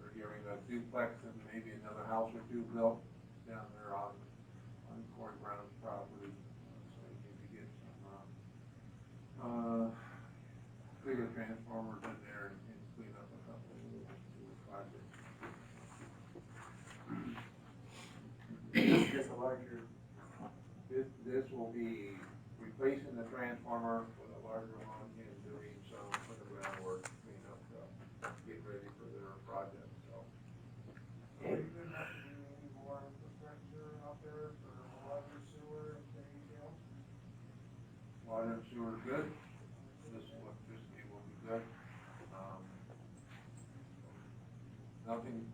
we're hearing a duplex and maybe another house or two built down there on Corey Brown's property. So we need to get some, bigger transformers in there and clean up a couple of little projects. This is just a larger, This will be replacing the transformer with a larger one and doing some underground work, clean up, get ready for their project, so. Are you gonna have to do any more infrastructure out there for water, sewer, anything else? Water and sewer is good, this electricity will be good.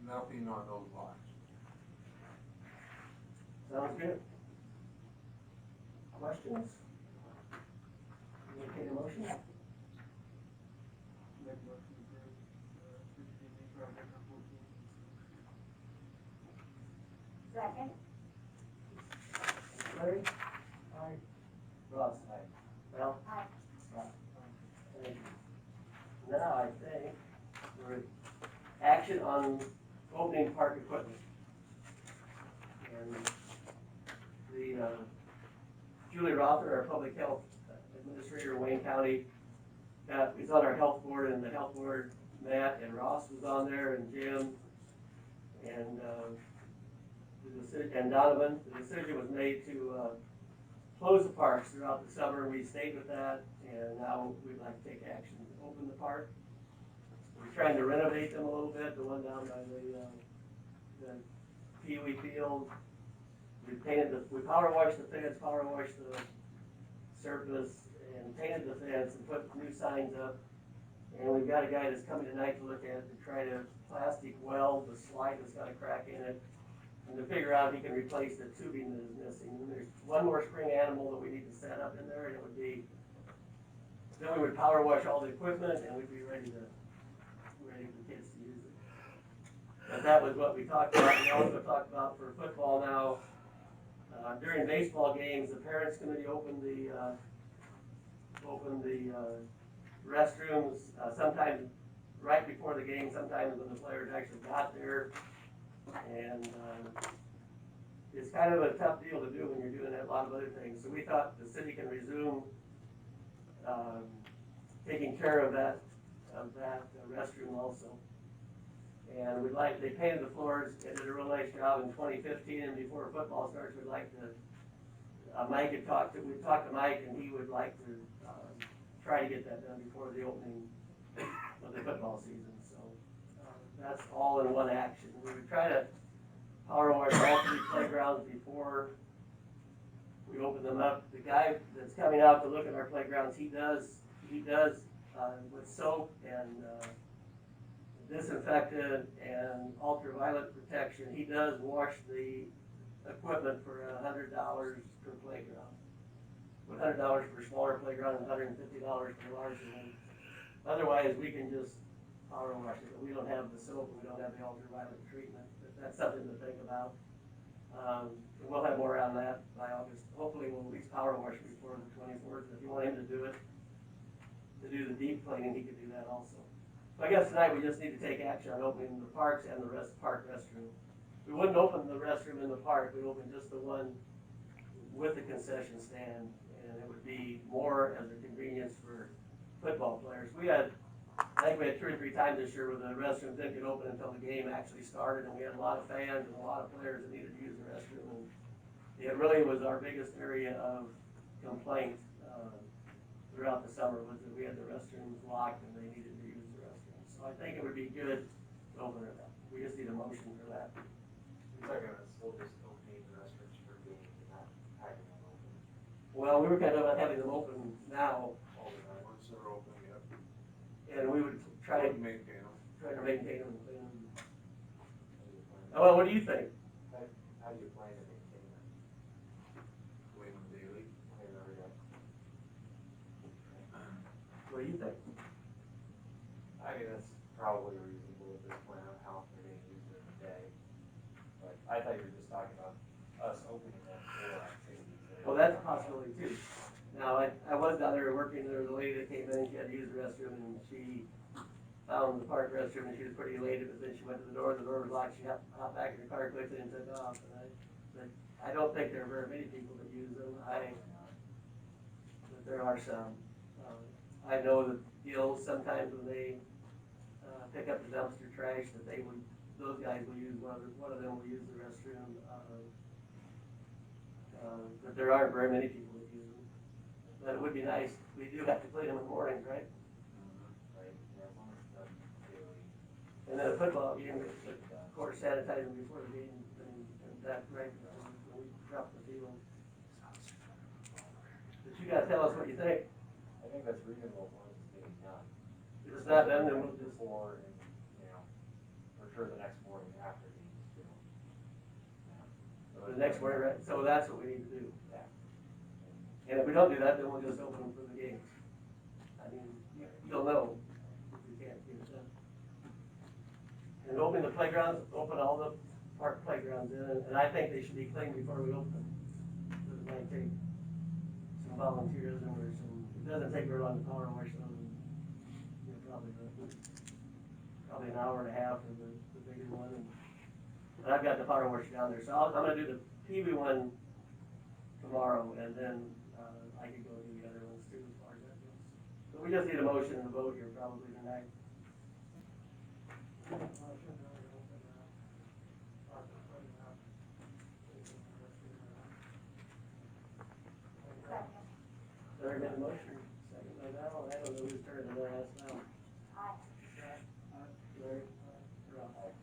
Nothing on those lots. sounds good. Questions? You entertain a motion? Make motion to approve, CDBG project on 14. Second, Larry? Aye. Ross, aye. Val? Aye. Scott? Thank you. Now, I think, we're at action on opening park equipment. And the, Julie Rother, our public health administrator in Wayne County, is on our health board, and the health board, Matt and Ross was on there, and Jim, and, and Donovan. The decision was made to, close the parks throughout the summer. We stayed with that, and now we'd like to take action to open the park. We're trying to renovate them a little bit, the one down by the Pee Wee Field. We painted we power washed the fence, power washed the surface, and painted the fence and put new signs up. And we've got a guy that's coming tonight to look at it, to try to plastic weld the slide that's got a crack in it, and to figure out if he can replace the tubing that is missing. And there's one more spring animal that we need to set up in there, and it would be, then we would power wash all the equipment, and we'd be ready for kids to use it. But that was what we talked about. We also talked about for football now. During baseball games, the parents committee opened the restrooms, sometimes right before the game, sometimes when the players actually got there. And it's kind of a tough deal to do when you're doing a lot of other things. So we thought the city can resume taking care of that restroom also. And they painted the floors, they did a real nice job in 2015, and before football starts, we'd like to, we talked to Mike, and he would like to try to get that done before the opening of the football season. So that's all in one action. We would try to power wash all 3 playgrounds before we open them up. The guy that's coming out to look at our playgrounds, he does with soap and disinfectant and ultraviolet protection, he does wash the equipment for $100 per playground. With $100 for a smaller playground and $150 for a larger one. Otherwise, we can just power wash it. We don't have the soap, we don't have the ultraviolet treatment. But that's something to think about. We'll have more on that by August. Hopefully, we'll at least power wash before the 24th. If you want him to do it, to do the deep cleaning, he could do that also. So I guess tonight we just need to take action on opening the parks and the park restroom. We wouldn't open the restroom in the park, we'd open just the one with the concession stand, and it would be more as a convenience for football players. I think we had 2 or 3 times this year where the restroom didn't get open until the game actually started, and we had a lot of fans and a lot of players that needed to use the restroom. And it really was our biggest area of complaint throughout the summer, was that we had the restrooms locked and they needed to use the restrooms. So I think it would be good to open it up. We just need a motion for that. It's like still just opening the restrooms for games and not having them open Well, we were kind of having them open now. all the time. Once they're open. And we would try Try to to maintain them. maintain them and clean them. Well, what do you think? How do you plan to maintain them? Clean them daily. Clean every day? What do you think? I mean, that's probably reasonable at this point on how they're gonna use it in a day. But I thought you were just talking about us opening them for activities. Well, that's a possibility too. Now, I was down there working, there was a lady that came in, she had to use the restroom, and she found the park restroom, and she was pretty elated, but then she went to the door was locked, she hopped back in her car quickly and took off, and I don't think there are very many people that use them, but there are some. I know that Gills, sometimes when they, pick up the dumpster trash, that those guys will use, one of them will use the restroom, but there aren't very many people that use them. But it would be nice, we do have to clean them in the mornings, right? Right, yeah, as long as it's done daily. And then a football game, of course, sanitize them before the game, and that, right, when we drop the field. But you gotta tell us what you think. I think that's reasonable as long as it's getting done. If it's not done, then we'll just, Before and, for sure the next morning after these, the next morning, right, so that's what we need to do. Yeah. And if we don't do that, then we'll just open them for the games. I mean, you'll know if we can't get it done. And open the playgrounds, open all the park playgrounds in, and I think they should be cleaned before we open them. It might take some volunteerism or some, it doesn't take very long to power wash them. Probably an hour and a half for the bigger one, and I've got the power washer down there, so I'm gonna do the PV one tomorrow, and then, I could go do the other ones too, as far as that goes. So we just need a motion and a vote here probably tonight. Larry made a motion, second by Val, I don't know whose turn it is, that's Val. Larry? Rob. Okay.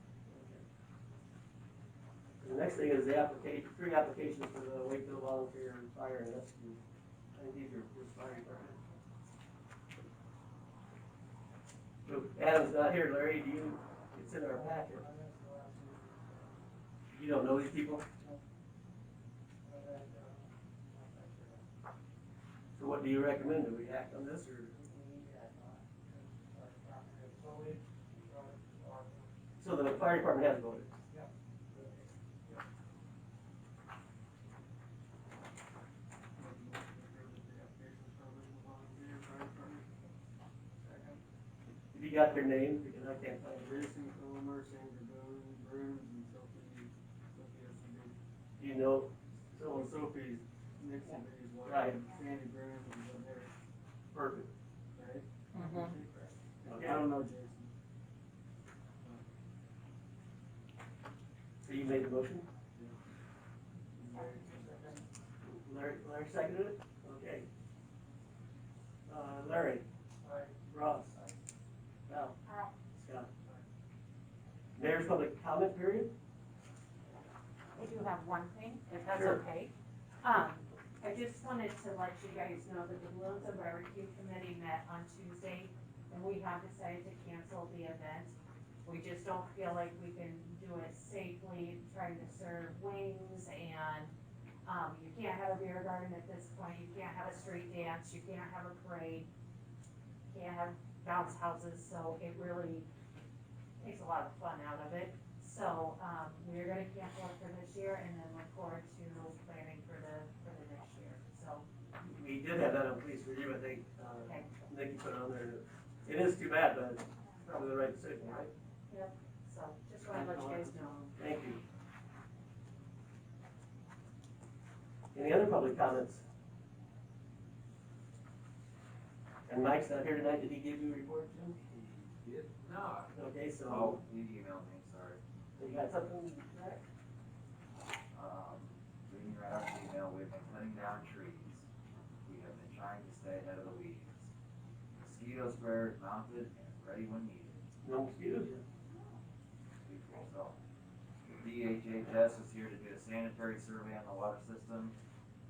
The next thing is the application, 3 applications for the Wakefield Volunteer Fire and Rescue. I think these are for fire department. So Adam's not here, Larry, it's in our packet. You don't know these people? So what do you recommend? Do we act on this, or? So the fire department has voted? Have you got their names? Because I can't find it. Jason Comer, Sandra Boone, Bruins, and Sophie SMB. Do you know, so Sophie's, Nixon is one. Right. Sandy Bruins is one there, perfect. right? Okay. I don't know Jason. So you made the motion? Larry seconded it? Okay. Larry? Aye. Ross? Val? Scott? Mayor's public comment period? I do have one thing, if that's Sure. okay. I just wanted to let you guys know that the Balloons and Barbecue Committee met on Tuesday, and we have decided to cancel the event. We just don't feel like we can do it safely, trying to serve wings, and, you can't have a beer garden at this point, you can't have a street dance, you can't have a parade, you can't have bounce houses, so it really takes a lot of fun out of it. So, we're gonna cancel it for this year and then look forward to planning for the next year, so. We did have that on police review, I think, Okay. Nikki put it on there. It is too bad, but it's probably the right decision, right? Yep, so just wanna let you guys know. Thank you. Any other public comments? And Mike's not here tonight, did he give you a report, Jim? Did not. Okay, so, Oh, he emailed me, sorry. you got something, Zach? Reading right off the email, we've been cutting down trees. We have been trying to stay ahead of the weeds. Mosquito sprayer is mounted and ready when needed. No mosquitoes yet? Speak for yourself. The DHHS was here to do a sanitary survey on the water system.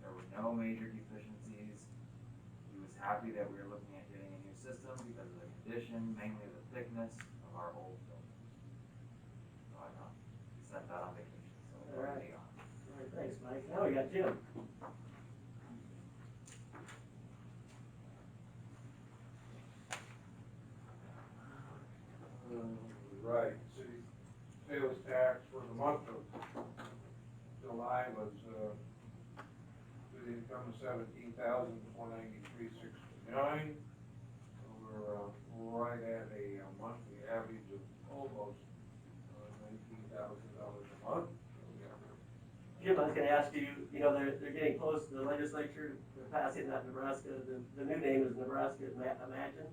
There were no major deficiencies. He was happy that we were looking at getting a new system because of the condition, mainly the thickness of our old building. So I sent that on vacation, so All right. it'll be on. All right, thanks, Mike. Now we got Jim. Right, city sales tax for the month of July was, with income of $17,493.69. So we're, right at a monthly average of almost, $19,000 a month. So we have Jim, I was gonna ask you, they're getting close to the legislature, they're passing that Nebraska, the new name is Nebraska Imagine.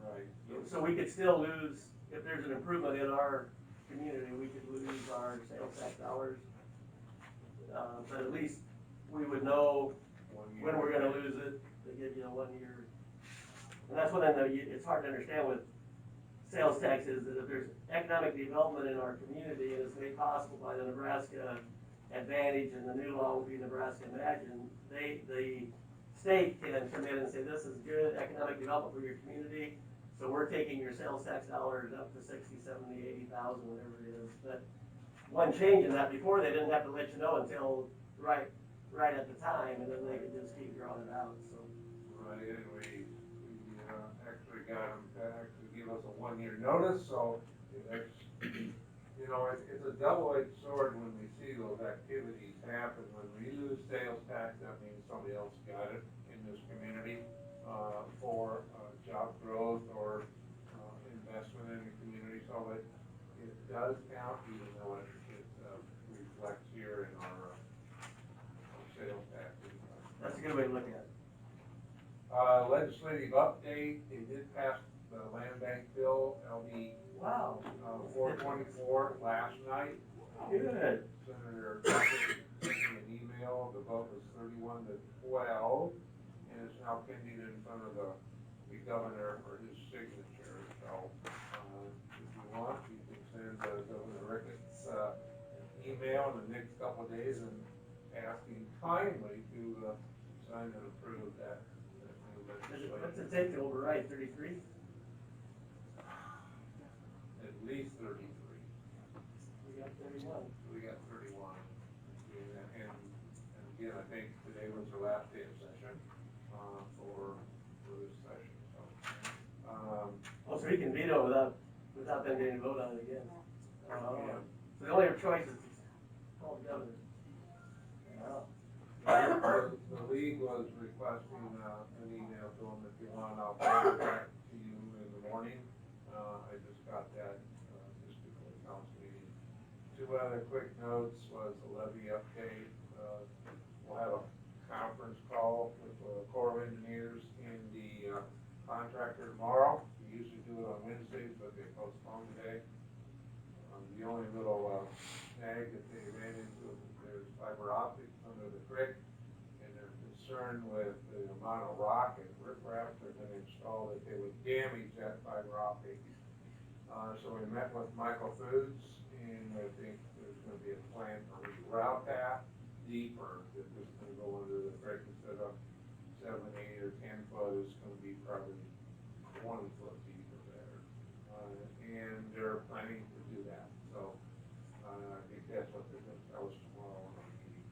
Right. So we could still lose, if there's an improvement in our community, we could lose our sales tax dollars. But at least we would know when we're gonna lose it, they give you a 1 year. And that's what it's hard to understand with sales taxes, that if there's economic development in our community and it's made possible by the Nebraska Advantage and the new law will be Nebraska Imagine, the state can come in and say, this is good economic development for your community, so we're taking your sales tax dollars up to 60, 70, 80,000, whatever it is. But one change in that, before they didn't have to let you know until right at the time, and then they could just keep drawing it out, so. Right, and we actually got them to actually give us a 1 year notice, so it's, it's a double-edged sword when we see those activities happen. When we lose sales tax, that means somebody else got it in this community, for, job growth or, investment in the community, so it does count, even though it reflects here in our sales tax. That's a good way to look at it. Legislative update, they did pass the land bank bill, LD, Wow. 424 last night. Good. Senator Tucker sent me an email, the vote was 31-12, and it's now pending in front of the governor for his signature, so, if you want, you can send Governor Ricketts, an email in the next couple of days and asking kindly to, sign and approve that new legislation. What's it take to override 33? At least 33. We got 31. We got 31. And again, I think today was the last day of session, for this session, so. Oh, so he can veto without them getting to vote on it again. Yeah. So the only choice is to call the governor. The league was requesting, an email to them, if you want, I'll forward it back to you in the morning. I just got that, just before the council meeting. Two other quick notes was the levy update. We'll have a conference call with the Corps of Engineers and the, contractor tomorrow. We usually do it on Wednesdays, but they postponed today. The only little, snag that they ran into is that there's fiber optics under the creek, and they're concerned with the amount of rock and riprap they're gonna install, that they would damage that fiber optic. So we met with Michael Foods, and I think there's gonna be a plan to reroute that deeper, that it's gonna go under the creek instead of 7, 8, or 10 foot, it's gonna be probably 20 foot deeper there. And they're planning to do that, so, I think that's what they're gonna tell us tomorrow in our meeting.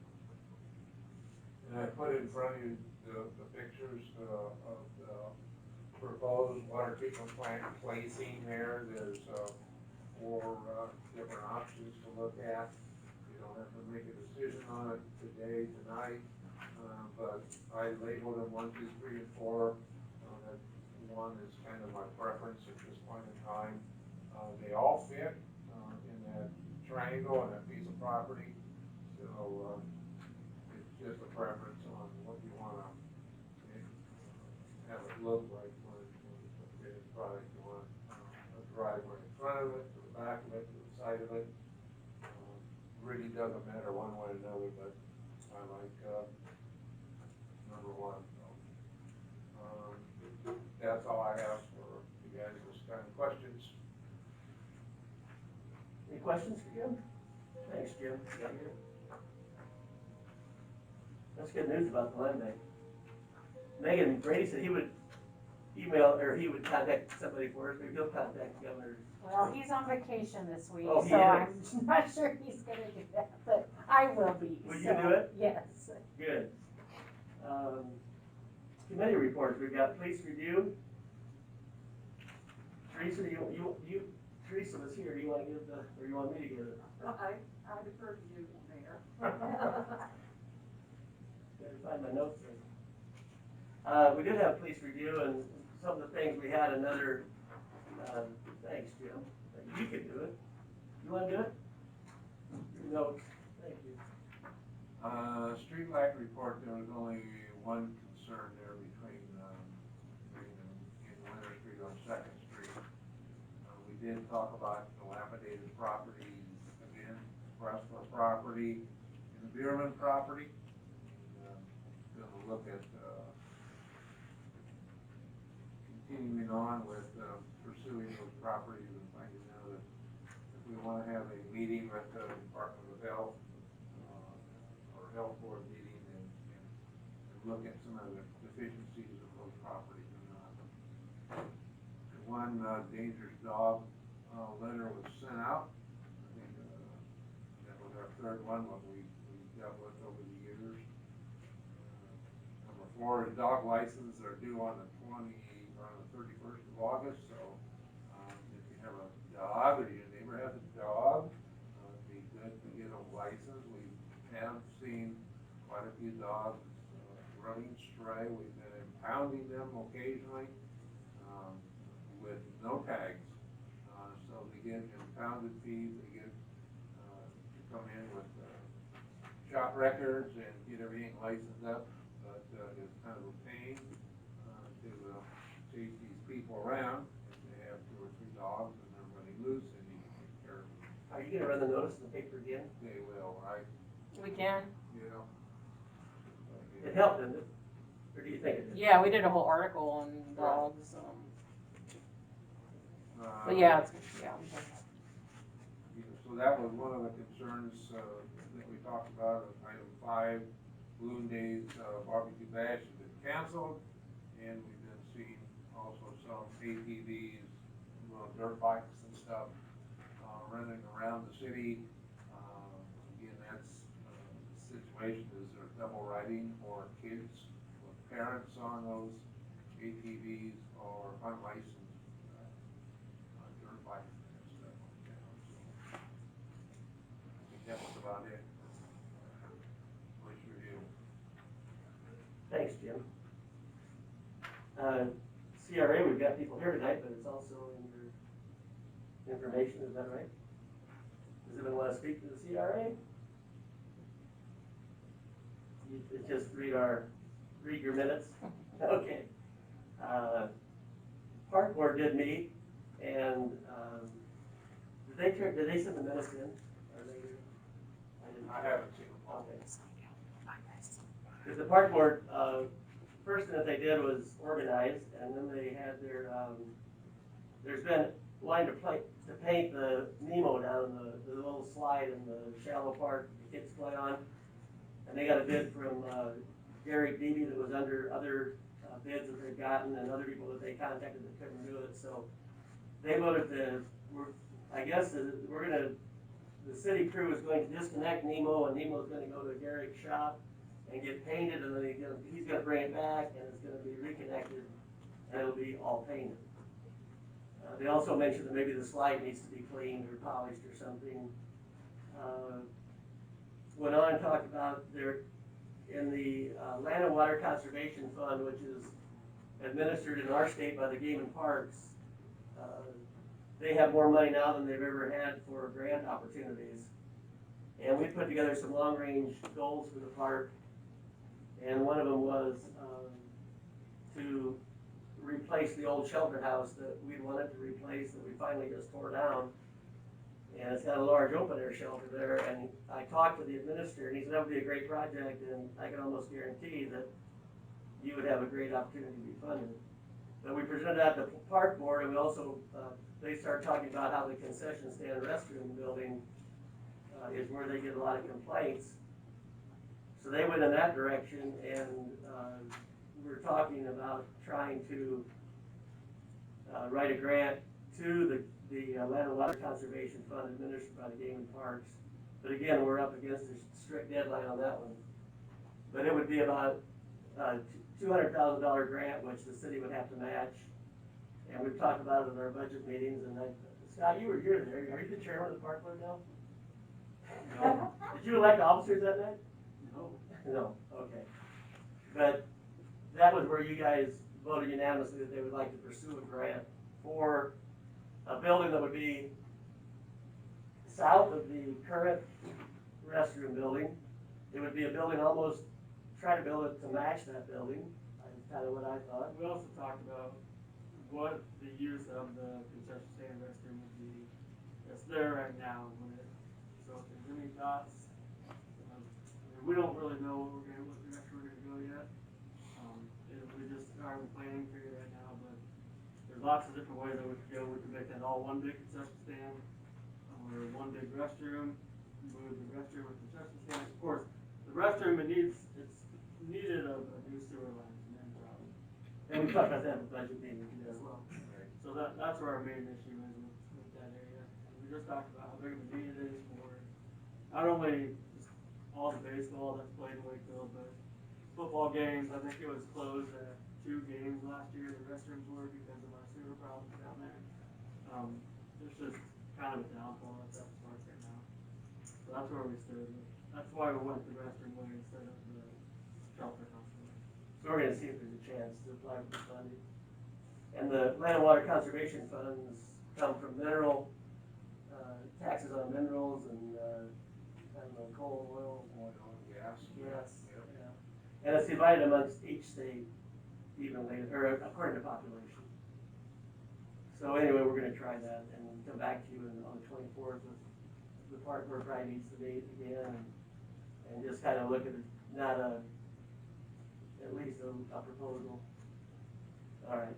And I put in front of you the pictures, of the proposed water treatment plant placing there. There's, 4, different options to look at. You don't have to make a decision on it today, tonight, but I labeled them 1, 2, 3, and 4. That one is kind of my preference at this point in time. They all fit, in that triangle and that piece of property, so, it's just a preference on what you wanna have it look like when you put the finished product. You want, a driveway in front of it, to the back of it, to the side of it. Really doesn't matter one way or another, but I like, number 1, so. That's all I have for you guys, this kind of questions. Any questions for Jim? Thanks, Jim. Got here. That's good news about the land bank. Megan Brady said he would email, or he would contact somebody for us, maybe he'll contact the governor. Well, he's on vacation this week, Oh, he so I'm is. not sure he's gonna do that, but I will be, Will you so, do it? yes. Good. Committee reports, we've got police review. Teresa, Teresa was here, do you wanna give the, or you want me to give it? I defer to you, Mayor. Gotta find my notes here. We did have police review, and some of the things, we had another, thanks, Jim. You could do it. You wanna do it? Your notes, thank you. Streetlight report, there was only one concern there between, Green and Winter Street on Second Street. We did talk about dilapidated properties again, Bressler property and the Bierman property. Gonna look at, continuing on with, pursuing those properties and finding out if we wanna have a meeting with the Department of Health, or health board meeting and look at some of the deficiencies of those properties or not. One, dangerous dog, letter was sent out. I think, that was our third one, what we dealt with over the years. Number 4 is dog licenses are due on the 31st of August, so, if you have a dog or your neighbor has a dog, it'd be good to get a license. We have seen quite a few dogs, running stray. We've been impounding them occasionally, with no tags. So they get impounded fees, they get, to come in with, shop records and get everything licensed up, but, it's kind of a pain, to, chase these people around. If they have 2 or 3 dogs and they're running loose, and you can take care of them. Are you gonna run the notice in the paper again? They will, right? We can, Yeah. It helped, didn't it? Or do you think it did? yeah, we did a whole article on dogs, but yeah, it's, yeah. So that was one of the concerns, that we talked about, item 5, Balloon Days, barbecue bash has been canceled, and we've been seeing also some ATVs, dirt bikes and stuff, running around the city. Again, that's, the situation is there's double riding for kids with parents on those ATVs or unlicensed, dirt bikes and stuff like that. So, I think that was about it. Police review. Thanks, Jim. CRA, we've got people here tonight, but it's also in your information, is that right? Does anyone want to speak to the CRA? You just read your minutes? Okay. Park Board did meet, and, did they send the minutes in? Are they? I haven't seen them all. Okay. Because the Park Board, first thing that they did was organize, and then they had their, there's been line to paint the Nemo down the little slide in the shallow part the kids play on. And they got a bid from, Gary Beebe that was under other bids that they've gotten and other people that they contacted that couldn't do it, so they voted the city crew is going to disconnect Nemo, and Nemo's gonna go to Garrick's shop and get painted, and then he's gonna bring it back, and it's gonna be reconnected, and it'll be all painted. They also mentioned that maybe the slide needs to be cleaned or polished or something. Went on and talked about in the Land and Water Conservation Fund, which is administered in our state by the Game and Parks, they have more money now than they've ever had for grant opportunities. And we put together some long-range goals for the park, and one of them was to replace the old shelter house that we wanted to replace, that we finally just tore down. And it's got a large open-air shelter there, and I talked to the administrator, and he said that would be a great project, and I can almost guarantee that you would have a great opportunity to be funded. But we presented that to the Park Board, and we also, they started talking about how the concession stand restroom building is where they get a lot of complaints. So they went in that direction, and we're talking about trying to, write a grant to the Land and Water Conservation Fund administered by the Game and Parks. But again, we're up against a strict deadline on that one. But it would be about $200,000 grant, which the city would have to match. And we've talked about it in our budget meetings, and Scott, you're there. Are you the chairman of the park board now? No. Did you elect officers that night? No. No, okay. But that was where you guys voted unanimously that they would like to pursue a grant for a building that would be south of the current restroom building. It would be a building almost, try to build it to match that building. That's kind of what I thought. We also talked about what the use of the concession stand restroom would be. It's there right now, so if there's any thoughts, I mean, we don't really know what direction we're gonna go yet. We just are in the planning period right now, but there's lots of different ways that we could go. We could make that all one big concession stand, or one big restroom, move the restroom with concession stand. Of course, the restroom, it's needed a new sewer line, it's a main problem. And we talked about that in the budget meeting as well. So that's where our main issue is with that area. And we just talked about how big of a need it is for not only just all the baseball that's played in Wakefield, but football games. I think it was closed at 2 games last year, the restrooms were, because of our sewer problems down there. It's just kind of a downfall at that park right now. So that's where we stood. That's why we went the restroom way instead of the shelter constantly. So we're gonna see if there's a chance to apply for the funding. And the Land and Water Conservation Funds come from mineral, taxes on minerals and, I don't know, coal, oil. Gas. Yes, yeah. And it's divided amongst each state evenly, or according to population. So anyway, we're gonna try that and come back to you on the 24th with the part where Brian needs to meet again and just kind of look at it, not at least a proposal. All right.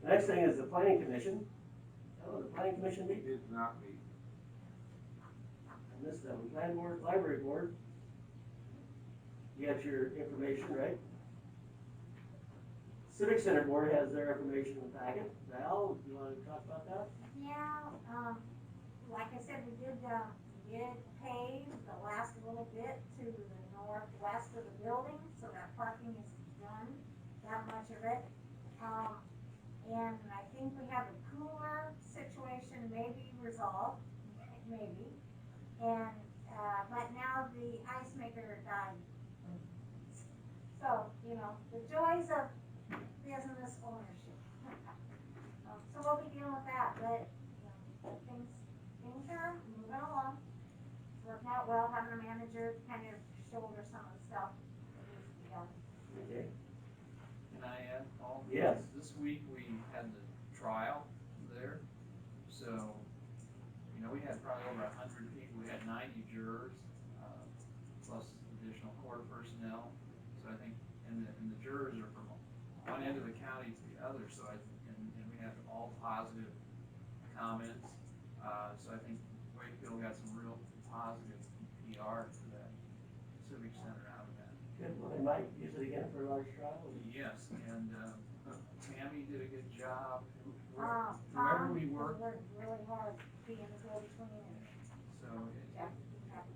The next thing is the planning commission. Oh, the planning commission meet? Did not meet. I missed that one. Land board, library board. You got your information, right? Civic Center board has their information in the packet. Val, do you want to talk about that? Yeah, like I said, we did pave the last little bit to the northwest of the building, so that parking is done, that much of it. And I think we have a cooler situation maybe resolved, maybe. And, but now the ice maker died. So, you know, the joys of business ownership. So we'll be dealing with that, but, you know, things are moving along. It's working out well, having a manager kind of shoulder some of the stuff that needs to be done. Okay. Can I add, Paul? Yes. This week we had the trial there, so, you know, we had probably over 100 people, we had 90 jurors, plus additional court personnel. So I think, and the jurors are from one end of the county to the other, so and we had all positive comments. So I think Wakefield got some real positive PR for that civic center out of that. Good. Well, they might use it again for a large trial. Yes, and Tammy did a good job. Whoever Tom we worked, worked really hard being the go-between and so Jack, happy.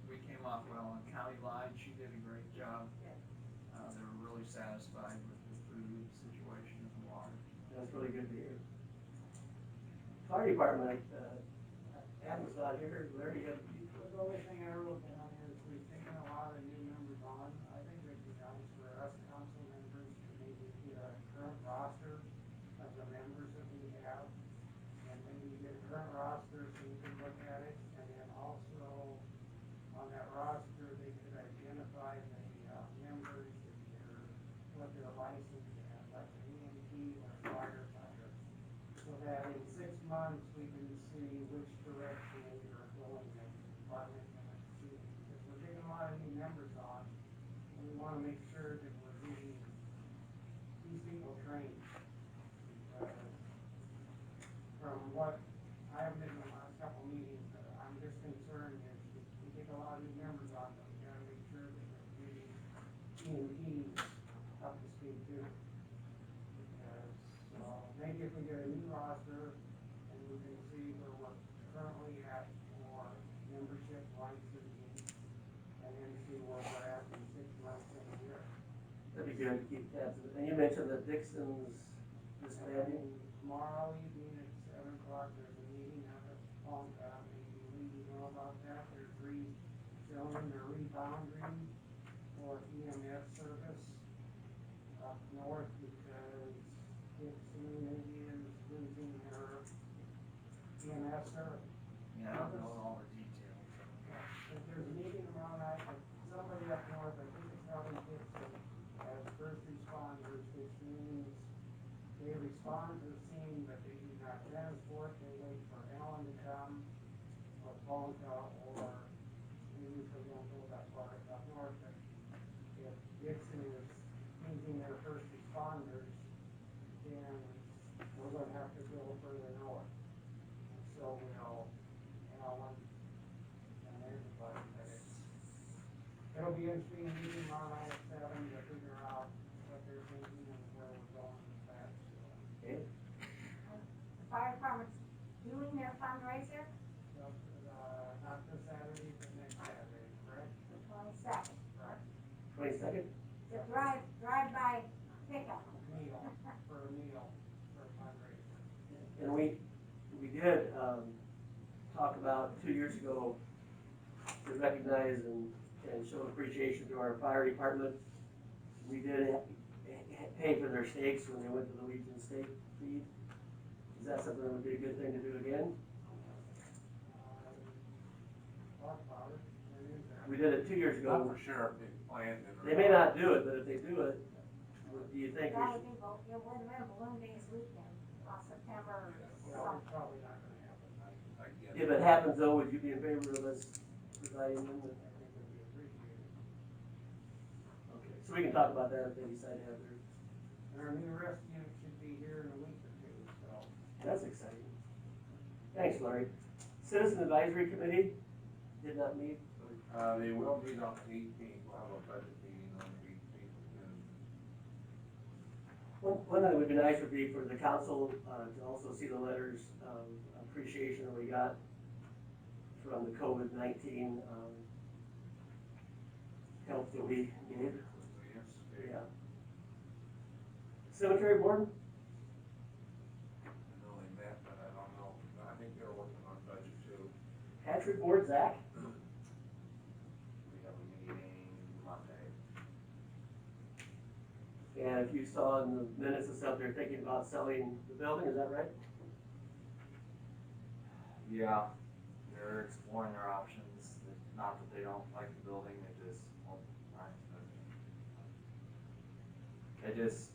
we came off well on county line. She did a great job. Good. They were really satisfied with the food situation and the water. That's really good to hear. Fire department, Adam's not here. Larry, you have? The only thing I wrote down is we've taken a lot of new members on. I think it'd be nice for us council members to maybe get a current roster of the members that we have. And maybe get a current roster so we can look at it. And then also on that roster, they could identify the members, if they're, what their license is, like an EMT or a firefighter. So that in 6 months, we can see which direction we are going in the department and the city. Because we're taking a lot of new members on, and we wanna make sure that we're getting these people trained. Because from what, I haven't been in the last couple meetings, but I'm just concerned that we take a lot of new members on, but we gotta make sure that we're getting EMTs up to speed. roster, and we can see where we're currently at for membership licensing, and then see where we're at in 6 months and a year. That'd be good to keep tabs of it. And you mentioned that Dixon's disbanding. And tomorrow evening at 7 o'clock, there's a meeting out at Ponca, maybe Lee, you know about that, they're filling the rebounding for EMS service up north because Dixon is losing their EMS service. Yeah, I don't know all the details. If there's a meeting tomorrow night, with somebody up north, I think it's probably Dixon, as first responders, which means they respond to the scene, but they do not transport, they wait for Allen to come, or Ponca, or we usually don't go that far up north, but if Dixon is losing their first responders, then we're gonna have to go further north. So we'll, Allen, and everybody, but it'll be interesting meeting tomorrow night at 7 to figure out what they're thinking and where we're going with that, so. Okay. The fire department's doing their fundraiser, Not this Saturday, but next Saturday, correct? the 22nd. Correct. 22nd? It's a drive-by pickup. Meal, for a meal, for a fundraiser. And we did, talk about 2 years ago to recognize and show appreciation to our fire department. We did pay for their steaks when they went to the Legion Steak Feed. Is that something that would be a good thing to do again? Talk about it, when is that? We did it 2 years Not ago. for sheriff, they planned it. They may not do it, but if they do it, do you think we That should? would be, it would have been Balloon Days weekend, September Well, something. it's probably not gonna happen, I get If it. it happens though, would you be in favor of us providing them with? I think it'd be appreciated. Okay, so we can talk about that if they decide to have their, And our new rest unit should be here in a week or two, so. that's exciting. Thanks, Larry. Citizen Advisory Committee did not meet. They will meet on the 18th, we'll have a budget meeting on the 18th of June. One thing that would be nice would be for the council, to also see the letters of appreciation that we got from the COVID-19, help that we gave. Yes, okay. Yeah. Cemetery Board? I know they met, but I don't know, I think they're working on budget too. Hatchery Board, Zach? We have a meeting Monday. And if you saw in the minutes and stuff, they're thinking about selling the building, is that right? Yeah, they're exploring their options, not that they don't like the building, they just, well, they just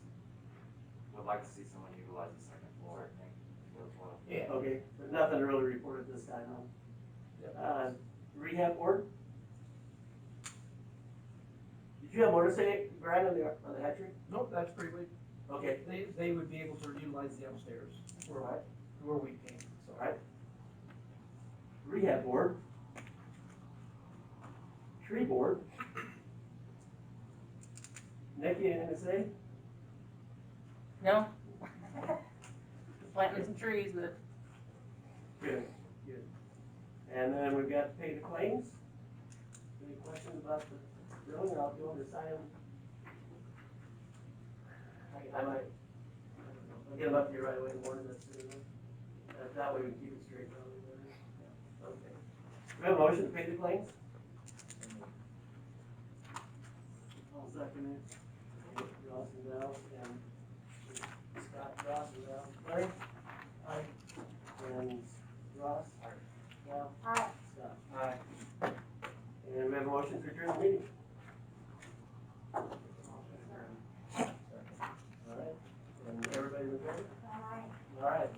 would like to see someone utilize the second floor, I think, as well. Yeah. Okay, but nothing to really report at this time, huh? Rehab Board? Did you have more to say, Brian, on the hatchery? Nope, that's pretty weak. Okay, They would be able to utilize the upstairs where we came, so. all right. Rehab Board. Tree Board. Nikki, anything to say? No? Planting some trees, but Good, good. And then we've got to pay the claims. Any questions about the billing? I'll go and sign them. I might, I'll get them up to you right away in the morning, that's good enough. That way we can keep it straight probably. Okay. We have a motion to pay the claims? I'll second it. Ross and Val, and Scott, Ross and Val. Larry? Aye. And Ross? Aye. Val? Aye. Scott? Aye. And we have a motion to adjourn the meeting. All right, and everybody was ready? Aye. All right.